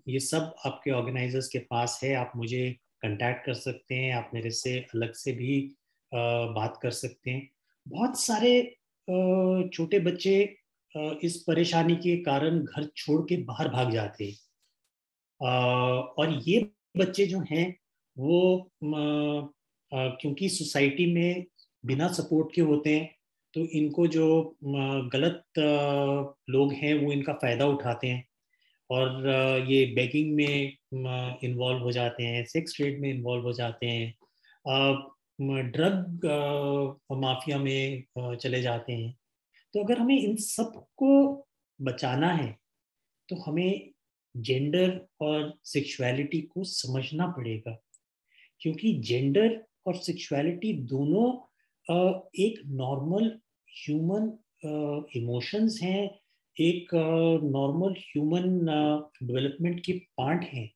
ये सब आपके ऑर्गेनाइजर्स के पास है। आप मुझे कांटेक्ट कर सकते हैं, आप मेरे से अलग से भी बात कर सकते हैं। बहुत सारे छोटे बच्चे इस परेशानी के कारण घर छोड़ के बाहर भाग जाते हैं। और ये बच्चे जो हैं वो क्योंकि सोसाइटी में बिना सपोर्ट के होते हैं तो इनको जो गलत लोग हैं वो इनका फायदा उठाते हैं और ये बेगिंग में इन्वॉल्व हो जाते हैं, सेक्स ट्रेड में इन्वॉल्व हो जाते हैं, ड्रग माफिया में चले जाते हैं। तो अगर हमें इन सब को बचाना है तो हमें जेंडर और सेक्सुअलिटी को समझना पड़ेगा, क्योंकि जेंडर और सेक्सुअलिटी दोनों एक नॉर्मल ह्यूमन इमोशंस हैं, एक नॉर्मल ह्यूमन डेवलपमेंट के पार्ट हैं।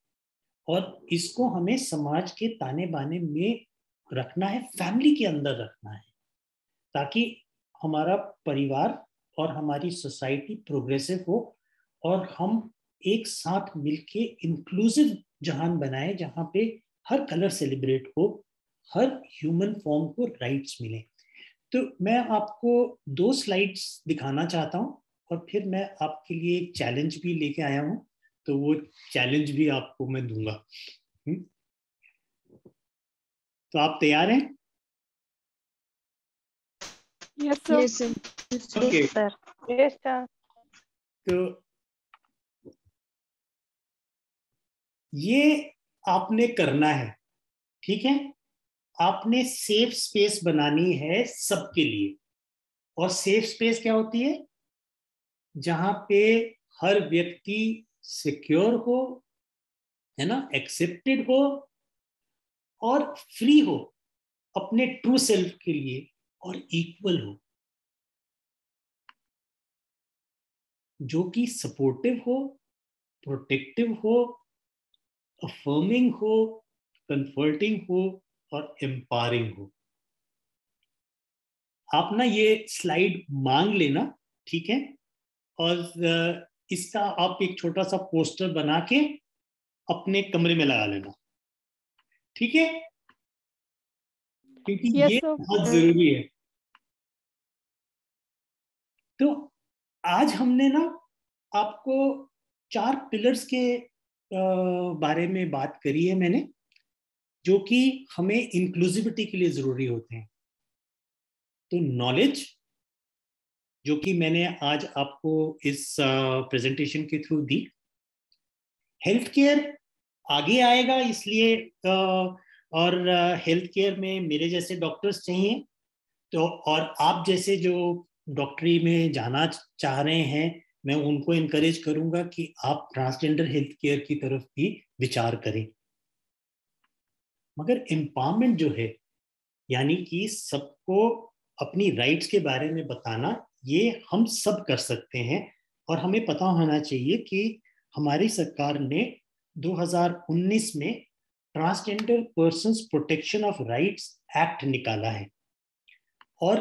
और इसको हमें समाज के ताने बाने में रखना है, फैमिली के अंदर रखना है, ताकि हमारा परिवार और हमारी सोसाइटी प्रोग्रेसिव हो और हम एक साथ मिलके इंक्लूसिव जहान बनाए जहां पे हर कलर सेलिब्रेट हो, हर ह्यूमन फॉर्म को राइट्स मिले। तो मैं आपको 2 स्लाइड्स दिखाना चाहता हूं और फिर मैं आपके लिए एक चैलेंज भी लेके आया हूं, तो वो चैलेंज भी आपको मैं दूंगा। तो आप तैयार हैं? Yes sir. Yes sir. Okay, yes sir. तो ये आपने करना है, ठीक है? आपने सेफ स्पेस बनानी है सबके लिए। और सेफ स्पेस क्या होती है? जहां पे हर व्यक्ति सिक्योर हो, है ना, एक्सेप्टेड हो और फ्री हो अपने ट्रू सेल्फ के लिए और इक्वल हो, जो कि सपोर्टिव हो, प्रोटेक्टिव हो, अफर्मिंग हो, कंफर्टिंग हो और एम्पावरिंग हो। आप ना ये स्लाइड मांग लेना, ठीक है? और इसका आप एक छोटा सा पोस्टर बना के अपने कमरे में लगा लेना, ठीक है? क्योंकि ये बहुत जरूरी है। तो आज हमने ना आपको 4 पिलर्स के बारे में बात करी है मैंने, जो कि हमें इंक्लूसिविटी के लिए जरूरी होते हैं। तो नॉलेज, जो कि मैंने आज आपको इस प्रेजेंटेशन के थ्रू दी। हेल्थ केयर आगे आएगा, इसलिए और हेल्थ केयर में मेरे जैसे डॉक्टर्स चाहिए, तो और आप जैसे जो डॉक्टरी में जाना चाह रहे हैं, मैं उनको इनकरेज करूंगा कि आप ट्रांसजेंडर हेल्थ केयर की तरफ भी विचार करें। मगर एम्पावरमेंट जो है, यानी कि सबको अपनी राइट्स के बारे में बताना, ये हम सब कर सकते हैं। और हमें पता होना चाहिए कि हमारी सरकार ने 2019 में transgender persons protection of rights act निकाला है। और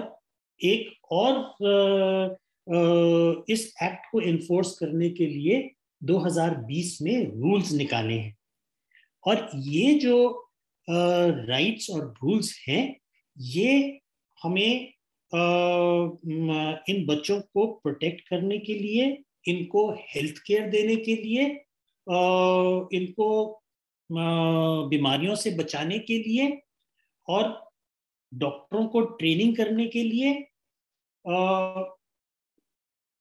एक और इस एक्ट को इन्फोर्स करने के लिए 2020 में रूल्स निकाले हैं। और ये जो राइट्स और रूल्स हैं, ये हमें इन बच्चों को प्रोटेक्ट करने के लिए, इनको हेल्थ केयर देने के लिए, इनको बीमारियों से बचाने के लिए और डॉक्टरों को ट्रेनिंग करने के लिए,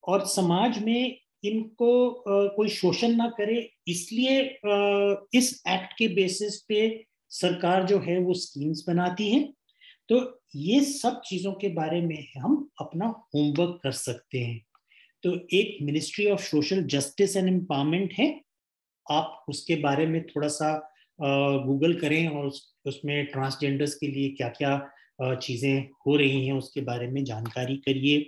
और समाज में इनको कोई शोषण ना करे, इसलिए इस एक्ट के बेसिस पे सरकार जो है वो स्कीम्स बनाती है। तो ये सब चीजों के बारे में हम अपना होमवर्क कर सकते हैं। तो एक ministry of social justice and empowerment है, आप उसके बारे में थोड़ा सा गूगल करें और उसमें ट्रांसजेंडर्स के लिए क्या क्या चीजें हो रही हैं उसके बारे में जानकारी करिए।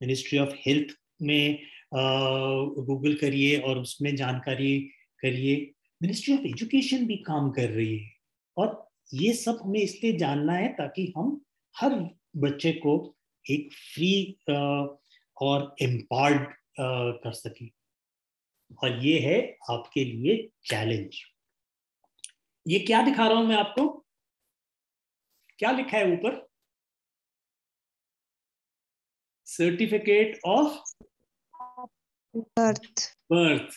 मिनिस्ट्री ऑफ हेल्थ में गूगल करिए और उसमें जानकारी करिए। मिनिस्ट्री ऑफ एजुकेशन भी काम कर रही है, और ये सब हमें इसलिए जानना है ताकि हम हर बच्चे को एक फ्री और एम्पावर्ड कर सकें। और ये है आपके लिए चैलेंज। ये क्या दिखा रहा हूं मैं आपको, क्या लिखा है ऊपर? Certificate of birth.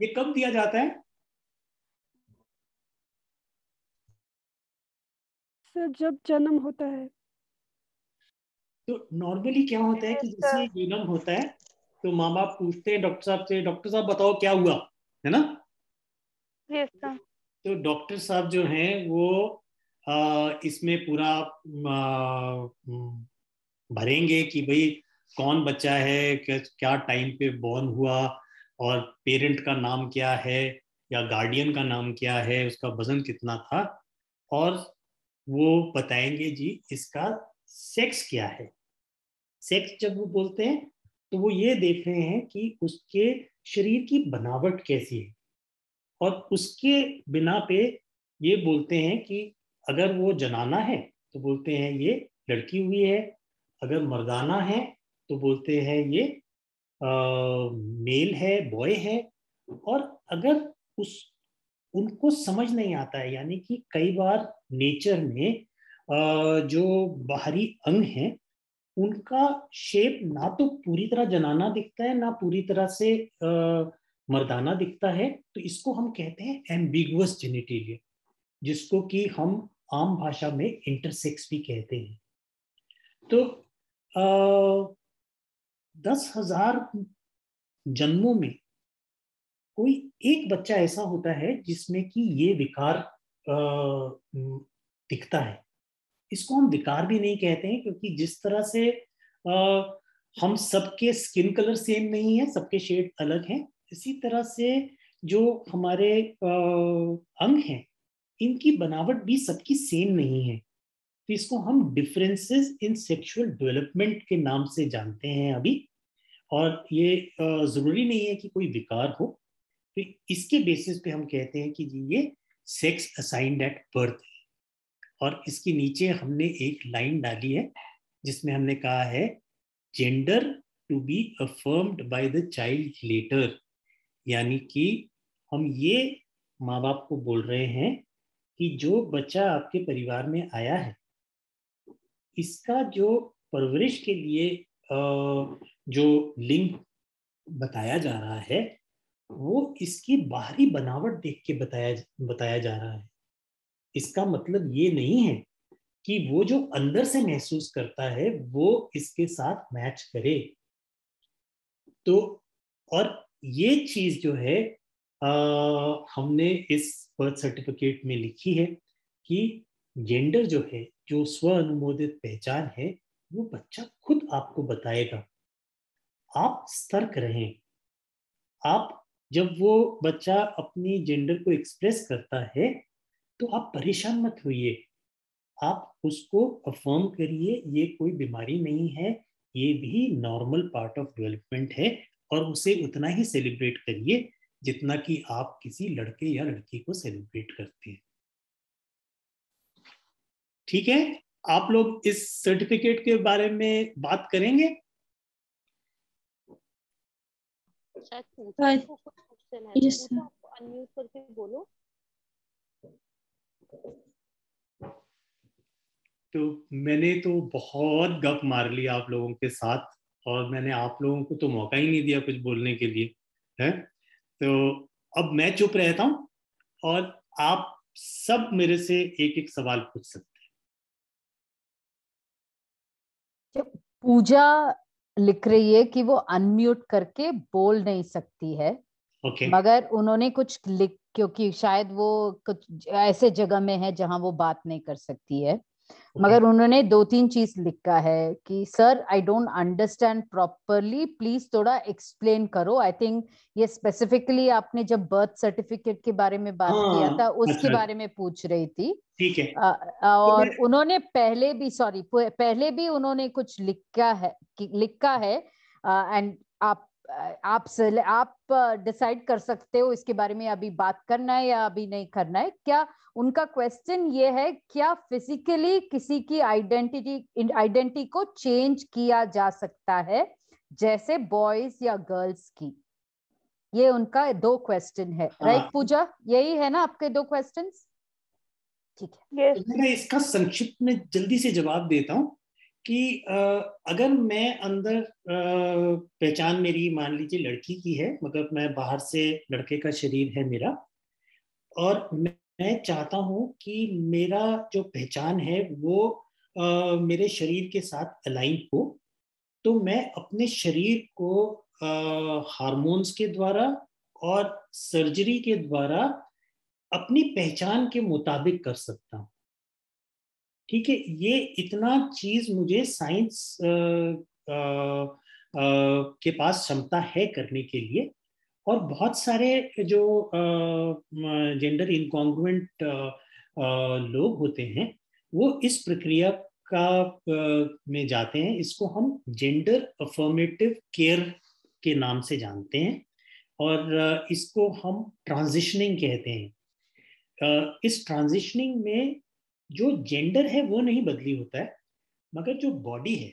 ये कब दिया जाता है? सर जब जन्म होता है। तो नॉर्मली क्या होता है कि जैसे जन्म होता है तो माँ बाप पूछते हैं डॉक्टर साहब से, डॉक्टर साहब बताओ क्या हुआ, है ना? तो डॉक्टर साहब जो हैं वो इसमें पूरा भरेंगे कि भाई कौन बच्चा है, क्या टाइम पे बॉर्न हुआ, और पेरेंट का नाम क्या है या गार्डियन का नाम क्या है, उसका वजन कितना था, और वो बताएंगे जी इसका सेक्स क्या है। सेक्स जब वो बोलते हैं तो वो ये देख रहे हैं कि उसके शरीर की बनावट कैसी है, और उसके बिना पे ये बोलते हैं कि अगर वो जनाना है तो बोलते हैं ये लड़की हुई है, अगर मर्दाना है तो बोलते हैं ये मेल है, बॉय है। और अगर उनको समझ नहीं आता है, यानी कि कई बार नेचर में जो बाहरी अंग हैं उनका शेप ना तो पूरी तरह जनाना दिखता है ना पूरी तरह से मर्दाना दिखता है, तो इसको हम कहते हैं एम्बिगुअस जेनिटेलिया, जिसको कि हम आम भाषा में इंटरसेक्स भी कहते हैं। तो 10,000 जन्मों में कोई एक बच्चा ऐसा होता है जिसमें कि ये विकार दिखता है। इसको हम विकार भी नहीं कहते हैं, क्योंकि जिस तरह से हम सबके स्किन कलर सेम नहीं है, सबके शेड अलग हैं, इसी तरह से जो हमारे अंग हैं इनकी बनावट भी सबकी सेम नहीं है। तो इसको हम डिफरेंसेस इन सेक्सुअल डेवलपमेंट के नाम से जानते हैं अभी, और ये जरूरी नहीं है कि कोई विकार हो। तो इसके बेसिस पे हम कहते हैं कि जी ये सेक्स असाइन्ड एट बर्थ है। और इसके नीचे हमने एक लाइन डाली है जिसमें हमने कहा है gender to be affirmed by the child later, यानी कि हम ये माँ बाप को बोल रहे हैं कि जो बच्चा आपके परिवार में आया है इसका जो परवरिश के लिए जो लिंग बताया जा रहा है वो इसकी बाहरी बनावट देख के बताया जा रहा है। इसका मतलब ये नहीं है कि वो जो अंदर से महसूस करता है वो इसके साथ मैच करे। तो और ये चीज जो है हमने इस बर्थ सर्टिफिकेट में लिखी है कि जेंडर जो है, जो स्व अनुमोदित पहचान है, वो बच्चा खुद आपको बताएगा। आप सतर्क रहें। आप जब वो बच्चा अपनी जेंडर को एक्सप्रेस करता है तो आप परेशान मत होइए, आप उसको अफर्म करिए, ये कोई बीमारी नहीं है, ये भी नॉर्मल पार्ट ऑफ डेवलपमेंट है, और उसे उतना ही सेलिब्रेट करिए जितना कि आप किसी लड़के या लड़की को सेलिब्रेट करते हैं। ठीक है, आप लोग इस सर्टिफिकेट के बारे में बात करेंगे? शायद पूजा को कुछ क्वेश्चन है, Yes, तो पूजा आपको अनम्यूट करके बोलो। तो मैंने तो बहुत गप मार लिया आप लोगों के साथ, और मैंने आप लोगों को तो मौका ही नहीं दिया कुछ बोलने के लिए, है? तो अब मैं चुप रहता हूँ और आप सब मेरे से एक एक सवाल पूछ सकते हैं। पूजा लिख रही है कि वो अनम्यूट करके बोल नहीं सकती है, मगर उन्होंने कुछ लिख, क्योंकि शायद वो कुछ ऐसे जगह में है जहां वो बात नहीं कर सकती है, मगर उन्होंने 2-3 चीज लिखा है कि sir I don't understand properly, please थोड़ा एक्सप्लेन करो। आई थिंक ये स्पेसिफिकली आपने जब बर्थ सर्टिफिकेट के बारे में बात किया था उसके बारे में पूछ रही थी। ठीक है। और उन्होंने पहले भी उन्होंने कुछ लिखा है एंड आप डिसाइड कर सकते हो इसके बारे में अभी बात करना है या अभी नहीं करना है। क्या उनका क्वेश्चन ये है, क्या फिजिकली किसी की आइडेंटिटी को चेंज किया जा सकता है जैसे बॉयज या गर्ल्स की? ये उनका 2 क्वेश्चन है, राइट पूजा? यही है ना आपके 2 क्वेश्चंस? ठीक है, मैं इसका संक्षिप्त में जल्दी से जवाब देता हूँ कि अगर मैं अंदर पहचान मेरी मान लीजिए लड़की की है, मतलब मैं बाहर से लड़के का शरीर है मेरा, और मैं चाहता हूँ कि मेरा जो पहचान है वो मेरे शरीर के साथ अलाइन हो, तो मैं अपने शरीर को हार्मोन्स के द्वारा और सर्जरी के द्वारा अपनी पहचान के मुताबिक कर सकता हूँ। ठीक है, ये इतना चीज मुझे साइंस के पास क्षमता है करने के लिए। और बहुत सारे जो जेंडर इनकॉन्ग्रुएंट लोग होते हैं वो इस प्रक्रिया में जाते हैं। इसको हम जेंडर अफर्मेटिव केयर के नाम से जानते हैं, और इसको हम ट्रांजिशनिंग कहते हैं। इस ट्रांजिशनिंग में जो जेंडर है वो नहीं बदली होता है, मगर जो बॉडी है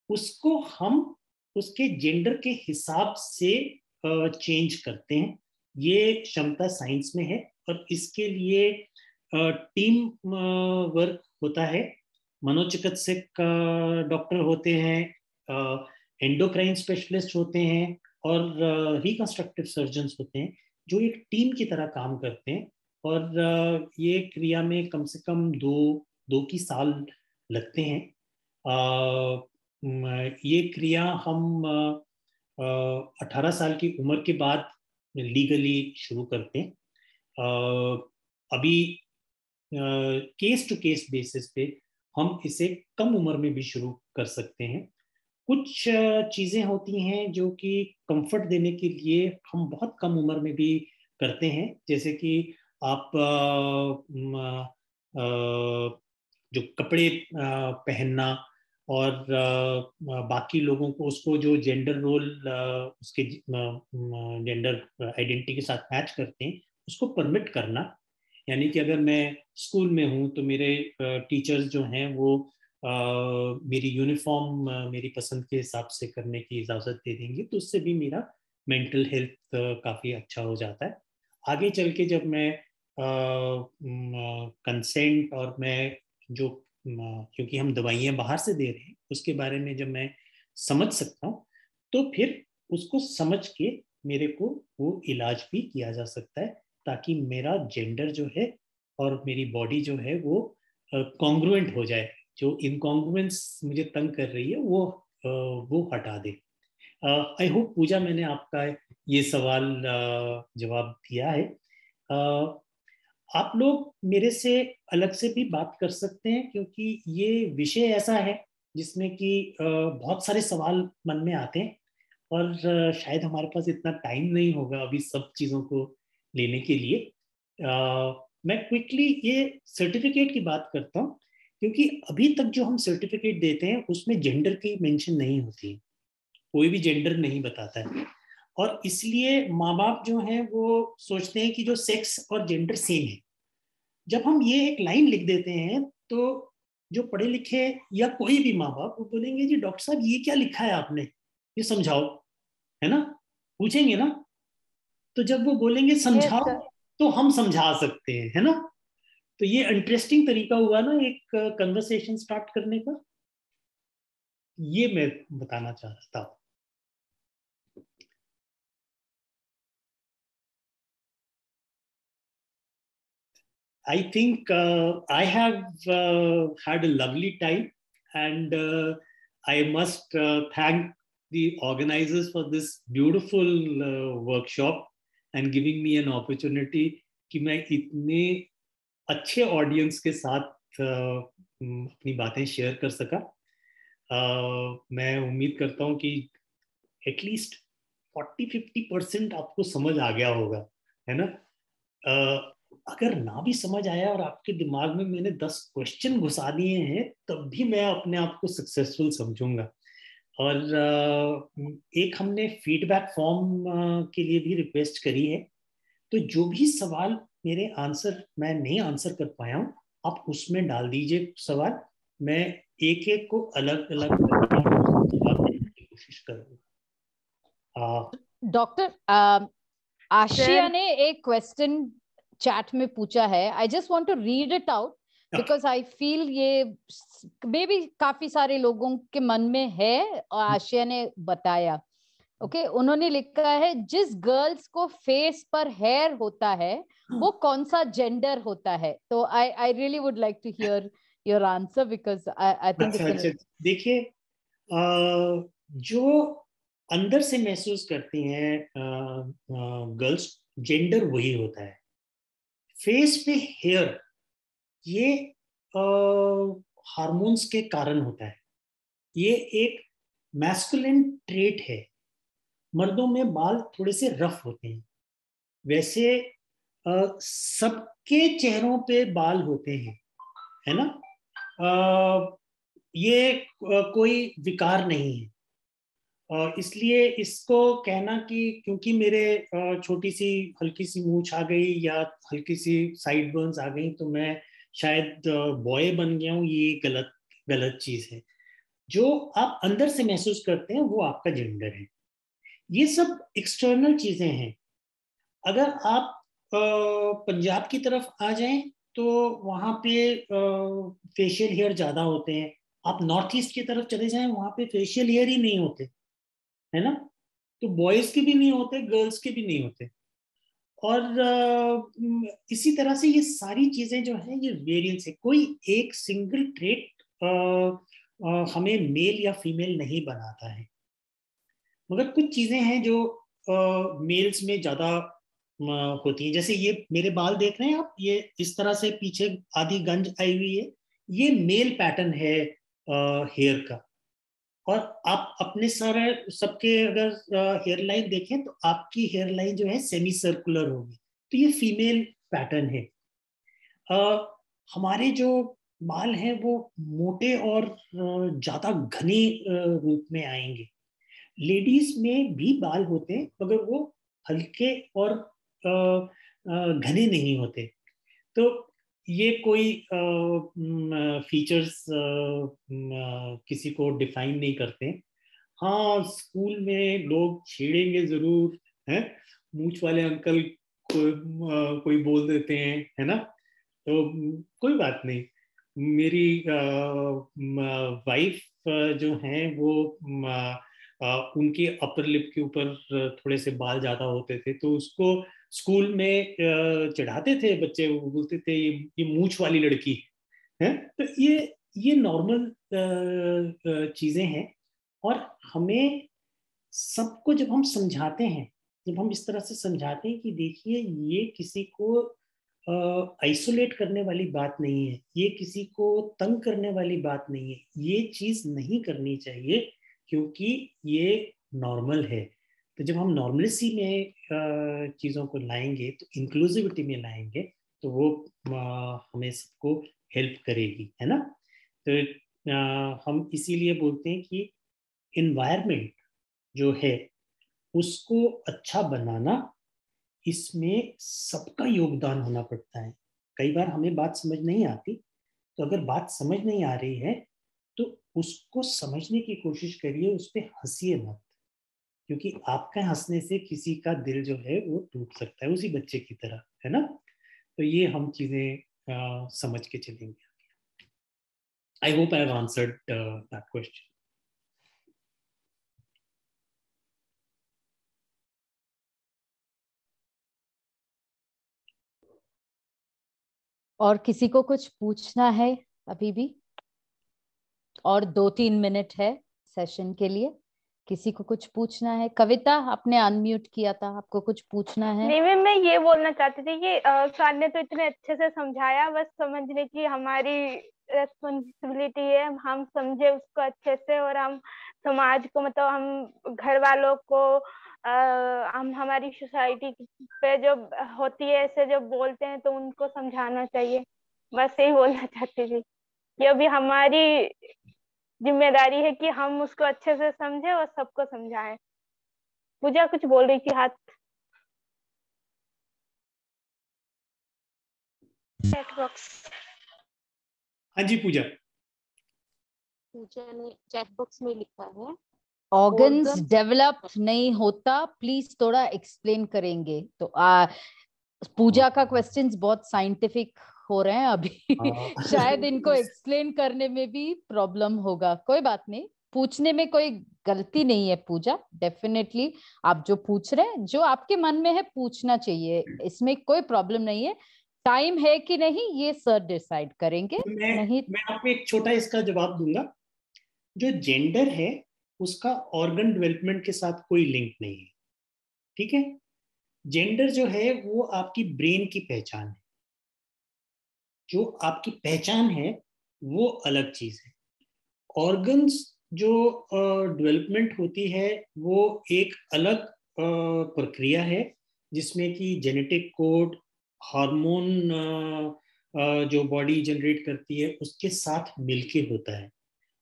उसको हम उसके जेंडर के हिसाब से चेंज करते हैं। ये क्षमता साइंस में है, और इसके लिए टीम वर्क होता है। मनोचिकित्सक डॉक्टर होते हैं, एंडोक्राइन स्पेशलिस्ट होते हैं, और रिकंस्ट्रक्टिव सर्जन्स होते हैं जो एक टीम की तरह काम करते हैं। और ये क्रिया में कम से कम 2 की साल लगते हैं। ये क्रिया हम 18 साल की उम्र के बाद लीगली शुरू करते हैं। अभी केस टू केस बेसिस पे हम इसे कम उम्र में भी शुरू कर सकते हैं। कुछ चीजें होती हैं जो कि कंफर्ट देने के लिए हम बहुत कम उम्र में भी करते हैं, जैसे कि आप जो कपड़े पहनना और बाकी लोगों को उसको जो जेंडर रोल उसके जेंडर आइडेंटिटी के साथ मैच करते हैं उसको परमिट करना। यानी कि अगर मैं स्कूल में हूँ तो मेरे टीचर्स जो हैं वो मेरी यूनिफॉर्म मेरी पसंद के हिसाब से करने की इजाज़त दे देंगे, तो उससे भी मेरा मेंटल हेल्थ काफ़ी अच्छा हो जाता है। आगे चल के जब मैं कंसेंट और मैं जो क्योंकि हम दवाइयाँ बाहर से दे रहे हैं उसके बारे में जब मैं समझ सकता हूँ, तो फिर उसको समझ के मेरे को वो इलाज भी किया जा सकता है, ताकि मेरा जेंडर जो है और मेरी बॉडी जो है वो कॉन्ग्रुएंट हो जाए। जो इनकॉन्ग्रुएंस मुझे तंग कर रही है वो हटा दे। आई होप पूजा मैंने आपका ये सवाल जवाब दिया है। आप लोग मेरे से अलग से भी बात कर सकते हैं, क्योंकि ये विषय ऐसा है जिसमें कि बहुत सारे सवाल मन में आते हैं, और शायद हमारे पास इतना टाइम नहीं होगा अभी सब चीज़ों को लेने के लिए। मैं क्विकली ये सर्टिफिकेट की बात करता हूँ, क्योंकि अभी तक जो हम सर्टिफिकेट देते हैं उसमें जेंडर की मेंशन नहीं होती है, कोई भी जेंडर नहीं बताता है। और इसलिए माँ बाप जो हैं वो सोचते हैं कि जो सेक्स और जेंडर सेम है। जब हम ये एक लाइन लिख देते हैं तो जो पढ़े लिखे या कोई भी माँ बाप वो बोलेंगे जी डॉक्टर साहब ये क्या लिखा है आपने, ये समझाओ, है ना। पूछेंगे ना, तो जब वो बोलेंगे समझाओ तो हम समझा सकते हैं, है ना। तो ये इंटरेस्टिंग तरीका हुआ ना एक कन्वर्सेशन स्टार्ट करने का, ये मैं बताना चाहता हूँ। I think I have had a lovely time, and I must thank the organizers for this beautiful workshop and giving me an opportunity कि मैं इतने अच्छे ऑडियंस के साथ अपनी बातें शेयर कर सका। मैं उम्मीद करता हूँ कि एटलीस्ट 40-50% आपको समझ आ गया होगा, है ना। अगर ना भी समझ आया और आपके दिमाग में मैंने 10 क्वेश्चन घुसा दिए हैं, तब भी मैं अपने आप को सक्सेसफुल समझूंगा। और एक हमने फीडबैक फॉर्म के लिए भी रिक्वेस्ट करी है, तो जो भी सवाल मेरे आंसर मैं नहीं आंसर कर पाया हूँ, आप उसमें डाल दीजिए सवाल, मैं एक एक को अलग अलग जवाब देने की कोशिश करूँगा। डॉक्टर आशिया ने एक क्वेश्चन चैट में पूछा है, I just want to read it out because I feel ये मे बी काफी सारे लोगों के मन में है और आशिया ने बताया। ओके उन्होंने लिखा है जिस गर्ल्स को फेस पर हेयर होता है वो कौन सा जेंडर होता है। तो I really would like to hear your answer because I think देखिए जो अंदर से महसूस करती हैं गर्ल्स, जेंडर वही होता है। फेस पे हेयर ये हार्मोन्स के कारण होता है, ये एक मैस्कुलिन ट्रेट है। मर्दों में बाल थोड़े से रफ होते हैं, वैसे सबके चेहरों पे बाल होते हैं, है ना। ये कोई विकार नहीं है। इसलिए इसको कहना कि क्योंकि मेरे छोटी सी हल्की सी मूंछ आ गई या हल्की सी साइड बर्न्स आ गई तो मैं शायद बॉय बन गया हूँ, ये गलत चीज है। जो आप अंदर से महसूस करते हैं वो आपका जेंडर है। ये सब एक्सटर्नल चीजें हैं। अगर आप पंजाब की तरफ आ जाएं तो वहाँ पे फेशियल हेयर ज्यादा होते हैं। आप नॉर्थ ईस्ट की तरफ चले जाएं, वहाँ पे फेशियल हेयर ही नहीं होते, है ना। तो बॉयज के भी नहीं होते, गर्ल्स के भी नहीं होते। और इसी तरह से ये सारी चीजें जो है ये वेरिएंस है, कोई एक सिंगल ट्रेट हमें मेल या फीमेल नहीं बनाता है। मगर कुछ चीजें हैं जो मेल्स में ज्यादा होती हैं। जैसे ये मेरे बाल देख रहे हैं आप, ये इस तरह से पीछे आधी गंज आई हुई है, ये मेल पैटर्न है हेयर का। और आप अपने सारे सबके अगर हेयर लाइन देखें तो आपकी हेयर लाइन जो है सेमी सर्कुलर होगी, तो ये फीमेल पैटर्न है। हमारे जो बाल हैं वो मोटे और ज्यादा घने रूप में आएंगे। लेडीज में भी बाल होते हैं मगर वो हल्के और घने नहीं होते। तो ये कोई फीचर्स किसी को डिफाइन नहीं करते। हाँ, स्कूल में लोग छेड़ेंगे जरूर, हैं, मूंछ वाले अंकल कोई बोल देते हैं, है ना। तो कोई बात नहीं। मेरी वाइफ जो हैं वो उनके अपर लिप के ऊपर थोड़े से बाल ज्यादा होते थे, तो उसको स्कूल में चढ़ाते थे बच्चे, वो बोलते थे ये मूंछ वाली लड़की है। तो ये नॉर्मल चीजें हैं। और हमें सबको जब हम समझाते हैं, जब हम इस तरह से समझाते हैं कि देखिए ये किसी को आइसोलेट करने वाली बात नहीं है, ये किसी को तंग करने वाली बात नहीं है, ये चीज नहीं करनी चाहिए क्योंकि ये नॉर्मल है। तो जब हम नॉर्मलिसी में चीज़ों को लाएंगे, तो इंक्लूसिविटी में लाएंगे, तो वो हमें सबको हेल्प करेगी, है ना। तो हम इसीलिए बोलते हैं कि इन्वायरमेंट जो है उसको अच्छा बनाना, इसमें सबका योगदान होना पड़ता है। कई बार हमें बात समझ नहीं आती, तो अगर बात समझ नहीं आ रही है तो उसको समझने की कोशिश करिए, उस पर हंसिए मत। क्योंकि आपका हंसने से किसी का दिल जो है वो टूट सकता है, उसी बच्चे की तरह, है ना। तो ये हम चीजें समझ के चलेंगे। I hope I have answered that question. और किसी को कुछ पूछना है अभी भी? और 2-3 मिनट है सेशन के लिए। किसी को कुछ पूछना है? कविता, आपने अनम्यूट किया था, आपको कुछ पूछना है? नहीं मैम, मैं ये बोलना चाहती थी कि सर ने तो इतने अच्छे से समझाया, बस समझने की हमारी रेस्पॉन्सिबिलिटी है, हम समझे उसको अच्छे से, और हम समाज को, मतलब हम घर वालों को, हम हमारी सोसाइटी पे जो होती है ऐसे जो बोलते हैं तो उनको समझाना चाहिए। बस यही बोलना चाहती थी। ये भी हमारी जिम्मेदारी है कि हम उसको अच्छे से समझे और सबको समझाएं। पूजा कुछ बोल रही थी, हाथ चैट बॉक्स। हाँ जी पूजा। पूजा ने चैट बॉक्स में लिखा है ऑर्गन्स डेवलप नहीं होता, प्लीज थोड़ा एक्सप्लेन करेंगे? तो पूजा का क्वेश्चंस बहुत साइंटिफिक हो रहे हैं अभी शायद इनको एक्सप्लेन करने में भी प्रॉब्लम होगा। कोई बात नहीं, पूछने में कोई गलती नहीं है पूजा। डेफिनेटली आप जो पूछ रहे हैं, जो आपके मन में है पूछना चाहिए, इसमें कोई प्रॉब्लम नहीं है। टाइम है कि नहीं ये सर डिसाइड करेंगे। मैं आपको एक छोटा इसका जवाब दूंगा। जो जेंडर है उसका ऑर्गन डेवलपमेंट के साथ कोई लिंक नहीं है, ठीक है। जेंडर जो है वो आपकी ब्रेन की पहचान है, जो आपकी पहचान है वो अलग चीज है। ऑर्गन्स जो डेवलपमेंट होती है वो एक अलग प्रक्रिया है, जिसमें कि जेनेटिक कोड, हार्मोन जो बॉडी जनरेट करती है उसके साथ मिलके होता है।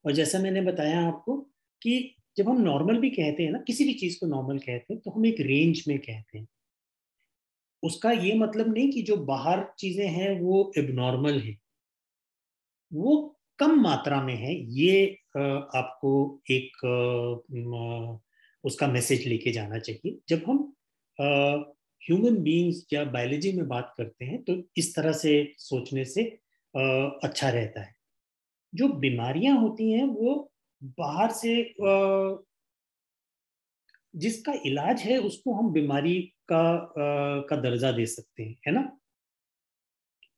और जैसा मैंने बताया आपको कि जब हम नॉर्मल भी कहते हैं ना, किसी भी चीज को नॉर्मल कहते हैं तो हम एक रेंज में कहते हैं। उसका ये मतलब नहीं कि जो बाहर चीजें हैं वो एबनॉर्मल है, वो कम मात्रा में है। ये आपको एक उसका मैसेज लेके जाना चाहिए। जब हम ह्यूमन बीइंग्स या बायोलॉजी में बात करते हैं तो इस तरह से सोचने से अच्छा रहता है। जो बीमारियां होती हैं वो बाहर से जिसका इलाज है उसको हम बीमारी का दर्जा दे सकते हैं, है ना।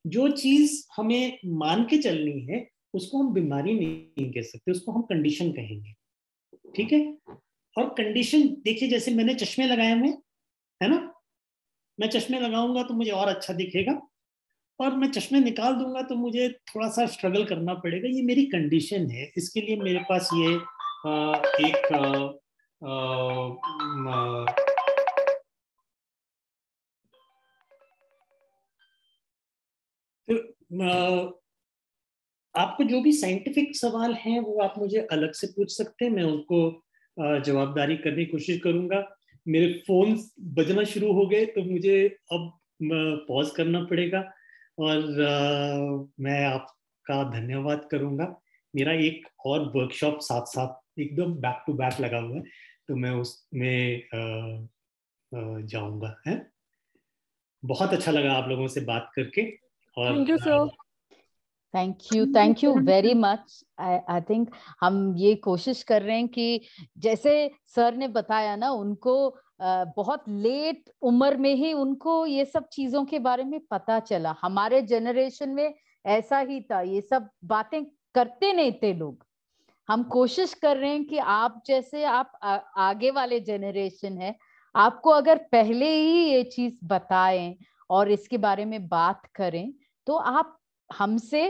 जो चीज हमें मान के चलनी है उसको हम बीमारी नहीं कह सकते, उसको हम कंडीशन कहेंगे, ठीक है। और कंडीशन देखिए, जैसे मैंने चश्मे लगाए हुए, है ना, मैं चश्मे लगाऊंगा तो मुझे और अच्छा दिखेगा, और मैं चश्मे निकाल दूंगा तो मुझे थोड़ा सा स्ट्रगल करना पड़ेगा। ये मेरी कंडीशन है, इसके लिए मेरे पास ये एक तो आपको जो भी साइंटिफिक सवाल हैं वो आप मुझे अलग से पूछ सकते हैं, मैं उनको जवाबदारी करने की कोशिश करूंगा। मेरे फोन बजना शुरू हो गए तो मुझे अब पॉज करना पड़ेगा, और मैं आपका धन्यवाद करूंगा। मेरा एक और वर्कशॉप साथ साथ एकदम बैक टू बैक लगा हुआ है, तो मैं उसमें जाऊंगा। है, बहुत अच्छा लगा आप लोगों से बात करके। और thank you sir. Thank you very much. I think हम ये कोशिश कर रहे हैं कि जैसे सर ने बताया ना, उनको बहुत लेट उम्र में ही उनको ये सब चीजों के बारे में पता चला। हमारे जनरेशन में ऐसा ही था, ये सब बातें करते नहीं थे लोग। हम कोशिश कर रहे हैं कि आप जैसे आप आगे वाले जनरेशन है, आपको अगर पहले ही ये चीज बताएं और इसके बारे में बात करें तो आप हमसे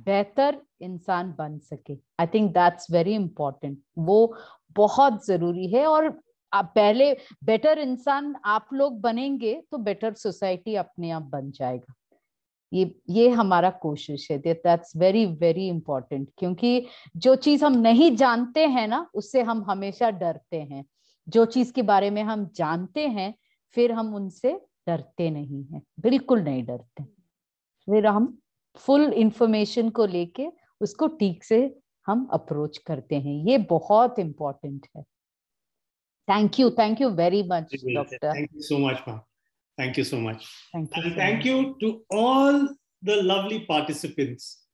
बेहतर इंसान बन सके। I think that's very important, वो बहुत जरूरी है। और आप पहले बेटर इंसान आप लोग बनेंगे तो बेटर सोसाइटी अपने आप बन जाएगा। ये हमारा कोशिश है। दैट्स वेरी वेरी इंपॉर्टेंट, क्योंकि जो चीज हम नहीं जानते हैं ना उससे हम हमेशा डरते हैं। जो चीज के बारे में हम जानते हैं फिर हम उनसे डरते नहीं हैं, बिल्कुल नहीं डरते। फिर हम फुल इंफॉर्मेशन को लेके उसको ठीक से हम अप्रोच करते हैं। ये बहुत इंपॉर्टेंट है। Thank you very much, doctor. Thank you so much, ma'am. Thank you so much. Thank you. And thank you to all the lovely participants